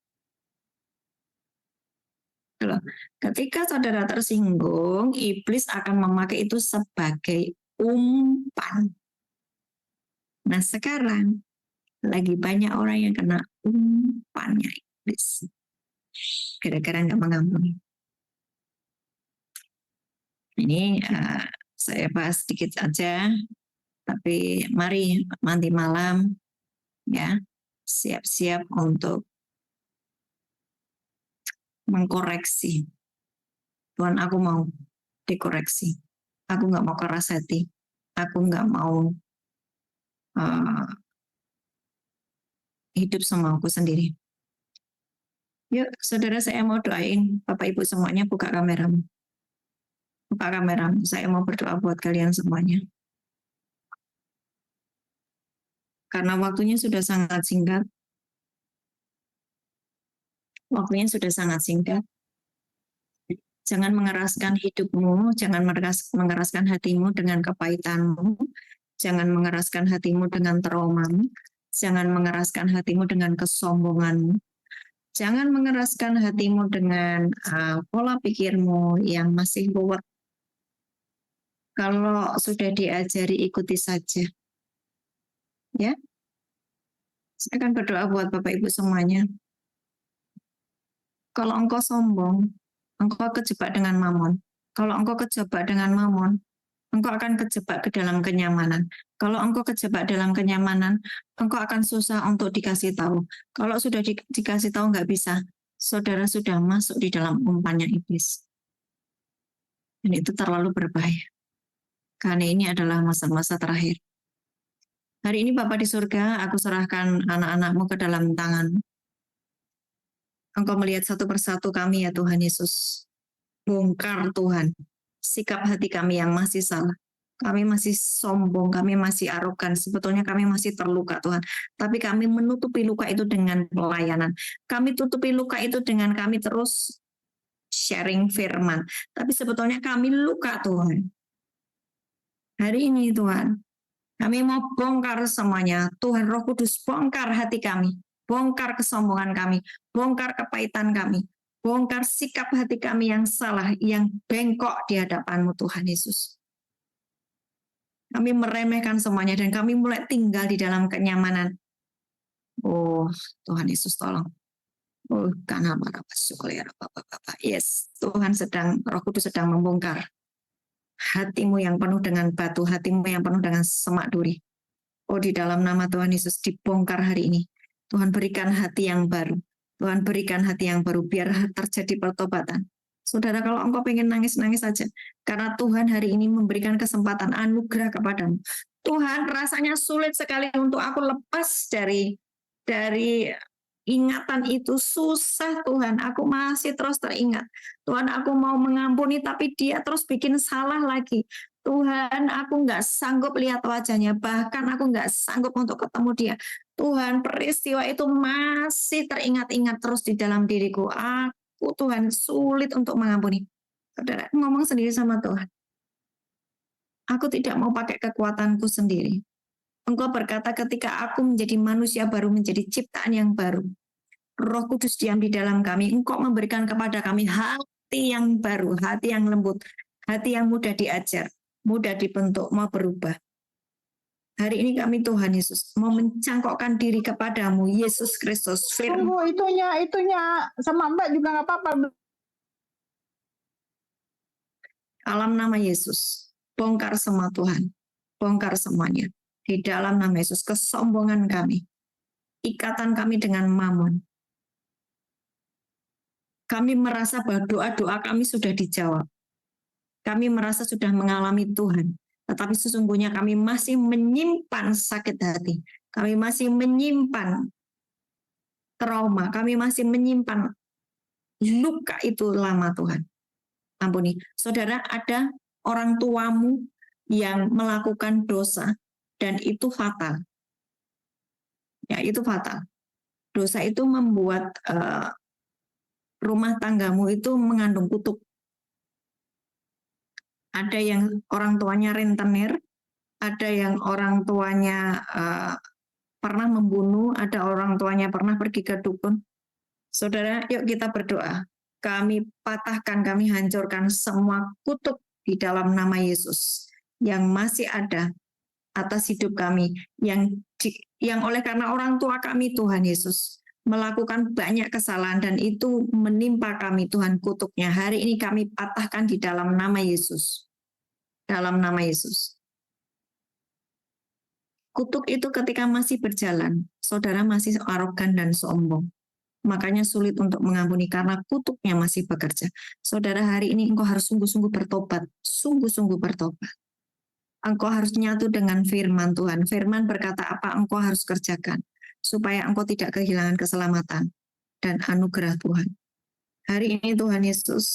Loh, ketika saudara tersinggung, iblis akan memakai itu sebagai umpan. Nah sekarang, lagi banyak orang yang kena umpannya iblis. Gara-gara nggak mengampuni. Ini saya bahas sedikit saja, tapi mari nanti malam ya siap-siap untuk mengkoreksi. Tuhan, aku mau dikoreksi. Aku nggak mau keras hati. Aku nggak mau hidup sama aku sendiri. Yuk, saudara, saya mau doain Bapak Ibu semuanya. Buka kameramu. Buka kameramu. Saya mau berdoa buat kalian semuanya. Karena waktunya sudah sangat singkat. Waktunya sudah sangat singkat. Jangan mengeraskan hidupmu, jangan mengeraskan hatimu dengan kepahitanmu, jangan mengeraskan hatimu dengan traumamu, jangan mengeraskan hatimu dengan kesombonganmu, jangan mengeraskan hatimu dengan pola pikirmu yang masih ruwet. Kalau sudah diajari, ikuti saja. Ya, saya akan berdoa buat Bapak Ibu semuanya. Kalau engkau sombong, engkau kejebak dengan mamon. Kalau engkau kejebak dengan mamon, engkau akan kejebak ke dalam kenyamanan. Kalau engkau kejebak dalam kenyamanan, engkau akan susah untuk dikasih tahu. Kalau sudah dikasih tahu nggak bisa, saudara sudah masuk di dalam umpannya iblis. Dan itu terlalu berbahaya. Karena ini adalah masa-masa terakhir. Hari ini Bapa di surga, aku serahkan anak-anakmu ke dalam tangan. Engkau melihat satu persatu kami ya Tuhan Yesus. Bongkar Tuhan sikap hati kami yang masih salah. Kami masih sombong, kami masih arogan. Sebetulnya kami masih terluka Tuhan. Tapi kami menutupi luka itu dengan pelayanan. Kami tutupi luka itu dengan kami terus sharing firman. Tapi sebetulnya kami luka Tuhan. Hari ini Tuhan, kami mau bongkar semuanya. Tuhan Roh Kudus bongkar hati kami. Bongkar kesombongan kami. Bongkar kepahitan kami. Bongkar sikap hati kami yang salah, yang bengkok di hadapan-Mu Tuhan Yesus. Kami meremehkan semuanya dan kami mulai tinggal di dalam kenyamanan. Oh, Tuhan Yesus tolong. Oh, karena para Bapak. Yes, Tuhan Roh Kudus sedang membongkar hatimu yang penuh dengan batu, hatimu yang penuh dengan semak duri. Oh, di dalam nama Tuhan Yesus dibongkar hari ini. Tuhan berikan hati yang baru. Tuhan berikan hati yang baru, biar terjadi pertobatan. Saudara, kalau engkau pengen nangis-nangis saja. Karena Tuhan hari ini memberikan kesempatan anugerah kepadamu. Tuhan, rasanya sulit sekali untuk aku lepas dari ingatan itu. Susah Tuhan, aku masih terus teringat. Tuhan, aku mau mengampuni, tapi dia terus bikin salah lagi. Tuhan, aku nggak sanggup lihat wajahnya, bahkan aku nggak sanggup untuk ketemu dia. Tuhan, peristiwa itu masih teringat-ingat terus di dalam diriku. Aku, Tuhan, sulit untuk mengampuni. Saudara, ngomong sendiri sama Tuhan. Aku tidak mau pakai kekuatanku sendiri. Engkau berkata ketika aku menjadi manusia baru, menjadi ciptaan yang baru. Roh Kudus diam di dalam kami. Engkau memberikan kepada kami hati yang baru, hati yang lembut, hati yang mudah diajar, mudah dibentuk, mau berubah. Hari ini kami Tuhan Yesus mau mencangkokkan diri kepadamu, Yesus Kristus. Tunggu, itunya sama Mbak juga nggak apa-apa. Dalam nama Yesus, bongkar semua Tuhan, bongkar semuanya. Di dalam nama Yesus, kesombongan kami, ikatan kami dengan mamon. Kami merasa bahwa doa-doa kami sudah dijawab. Kami merasa sudah mengalami Tuhan. Tetapi sesungguhnya kami masih menyimpan sakit hati. Kami masih menyimpan trauma. Kami masih menyimpan luka itu lama Tuhan. Ampuni. Saudara, ada orang tuamu yang melakukan dosa dan itu fatal. Ya, itu fatal. Dosa itu membuat rumah tanggamu itu mengandung kutuk. Ada yang orang tuanya rentenir, ada yang orang tuanya pernah membunuh, ada orang tuanya pernah pergi ke dukun. Saudara, yuk kita berdoa. Kami patahkan, kami hancurkan semua kutuk di dalam nama Yesus yang masih ada atas hidup kami, yang oleh karena orang tua kami Tuhan Yesus melakukan banyak kesalahan dan itu menimpa kami Tuhan kutuknya. Hari ini kami patahkan di dalam nama Yesus. Dalam nama Yesus. Kutuk itu ketika masih berjalan, saudara masih arogan dan sombong. Makanya sulit untuk mengampuni karena kutuknya masih bekerja. Saudara, hari ini engkau harus sungguh-sungguh bertobat. Sungguh-sungguh bertobat. Engkau harus nyatu dengan firman Tuhan. Firman berkata apa engkau harus kerjakan. Supaya engkau tidak kehilangan keselamatan dan anugerah Tuhan. Hari ini Tuhan Yesus,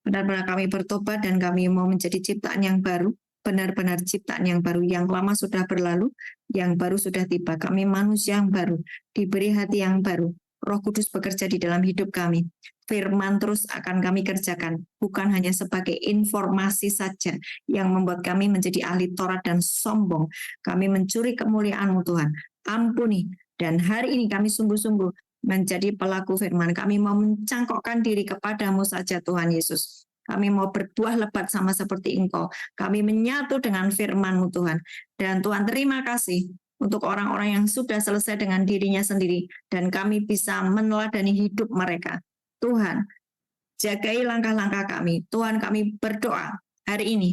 benar-benar kami bertobat dan kami mau menjadi ciptaan yang baru. Benar-benar ciptaan yang baru. Yang lama sudah berlalu, yang baru sudah tiba. Kami manusia yang baru, diberi hati yang baru. Roh Kudus bekerja di dalam hidup kami. Firman terus akan kami kerjakan, bukan hanya sebagai informasi saja yang membuat kami menjadi ahli Taurat dan sombong. Kami mencuri kemuliaan-Mu Tuhan. Ampuni. Dan hari ini kami sungguh-sungguh menjadi pelaku firman. Kami mau mencangkokkan diri kepadamu saja Tuhan Yesus. Kami mau berbuah lebat sama seperti Engkau. Kami menyatu dengan firman-Mu Tuhan. Dan Tuhan terima kasih untuk orang-orang yang sudah selesai dengan dirinya sendiri. Dan kami bisa meneladani hidup mereka. Tuhan, jagai langkah-langkah kami. Tuhan, kami berdoa hari ini,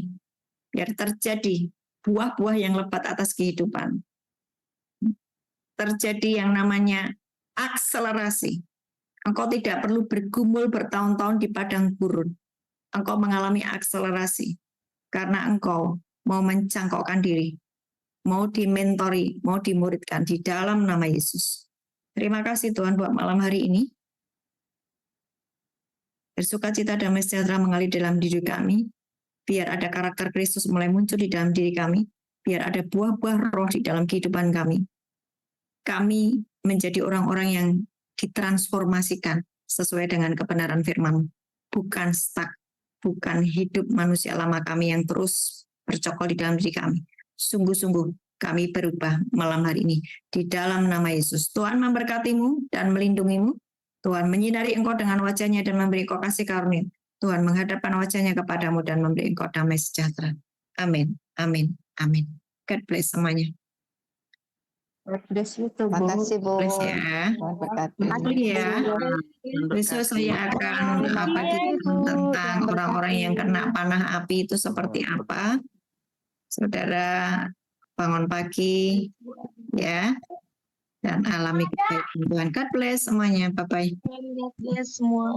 biar terjadi buah-buah yang lebat atas kehidupan. Terjadi yang namanya akselerasi. Engkau tidak perlu bergumul bertahun-tahun di padang gurun. Engkau mengalami akselerasi, karena engkau mau mencangkokkan diri, mau dimentori, mau dimuridkan di dalam nama Yesus. Terima kasih Tuhan buat malam hari ini. Bersukacita damai sejahtera mengalir dalam diri kami, biar ada karakter Kristus mulai muncul di dalam diri kami, biar ada buah-buah roh di dalam kehidupan kami. Kami menjadi orang-orang yang ditransformasikan sesuai dengan kebenaran firman, bukan stuck, bukan hidup manusia lama kami yang terus bercokol di dalam diri kami. Sungguh-sungguh kami berubah malam hari ini di dalam nama Yesus. Tuhan memberkatimu dan melindungimu. Tuhan menyinari engkau dengan wajahnya dan memberi engkau kasih karunia. Tuhan menghadapkan wajahnya kepadamu dan memberi engkau damai sejahtera. Amin, amin, amin. God bless semuanya. God bless you too, Bu. Makasih, Bu. Bless ya. Tuhan berkati. Makasih ya. Besok saya akan tentang orang-orang yang kena panah api itu seperti apa. Saudara bangun pagi ya. Dan alami kebaikan Tuhan. God bless semuanya. Bye-bye. God bless semua.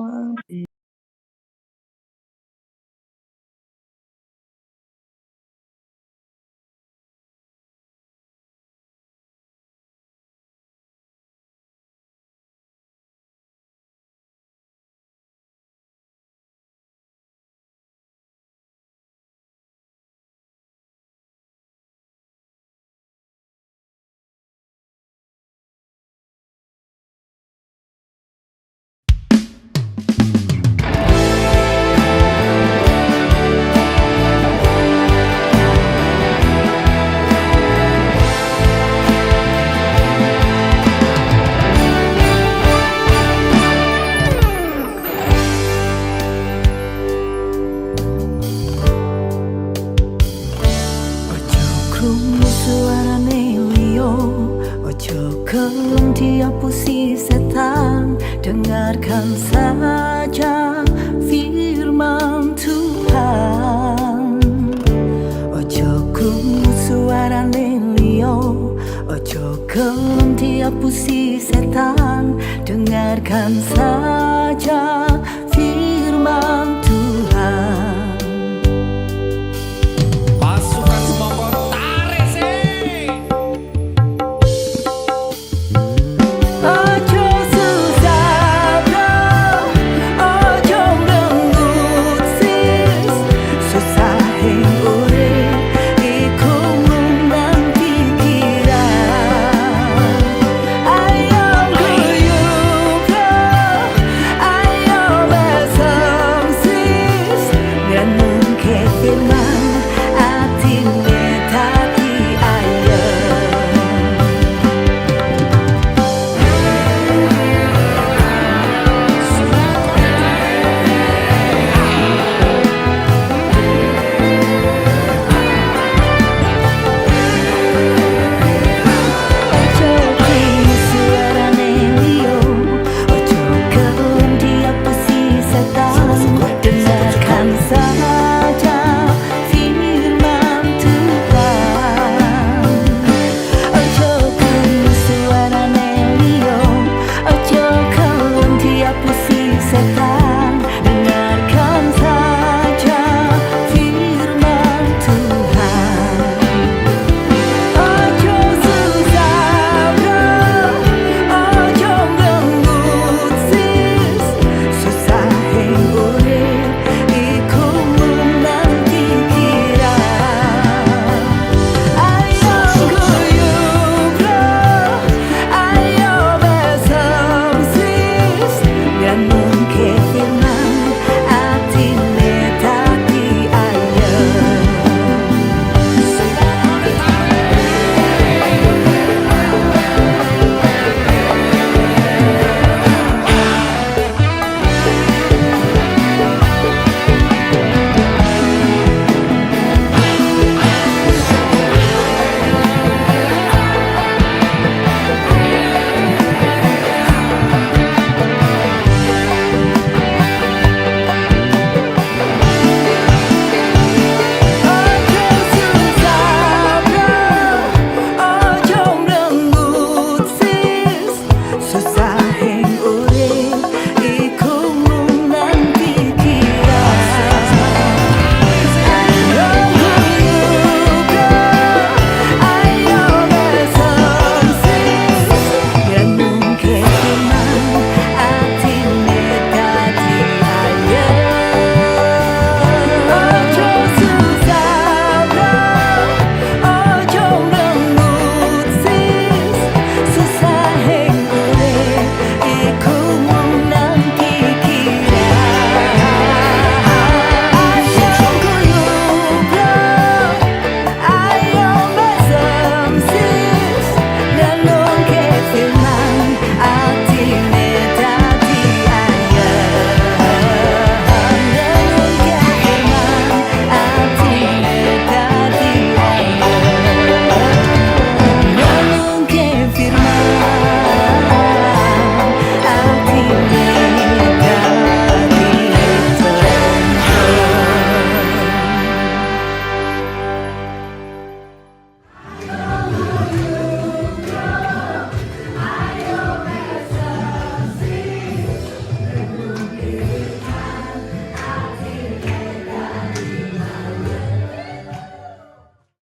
Kelem tiap puisi setan, dengarkan saja firman Tuhan. Ojo krungu suarane liyo, ojo kelem tiap puisi setan, dengarkan saja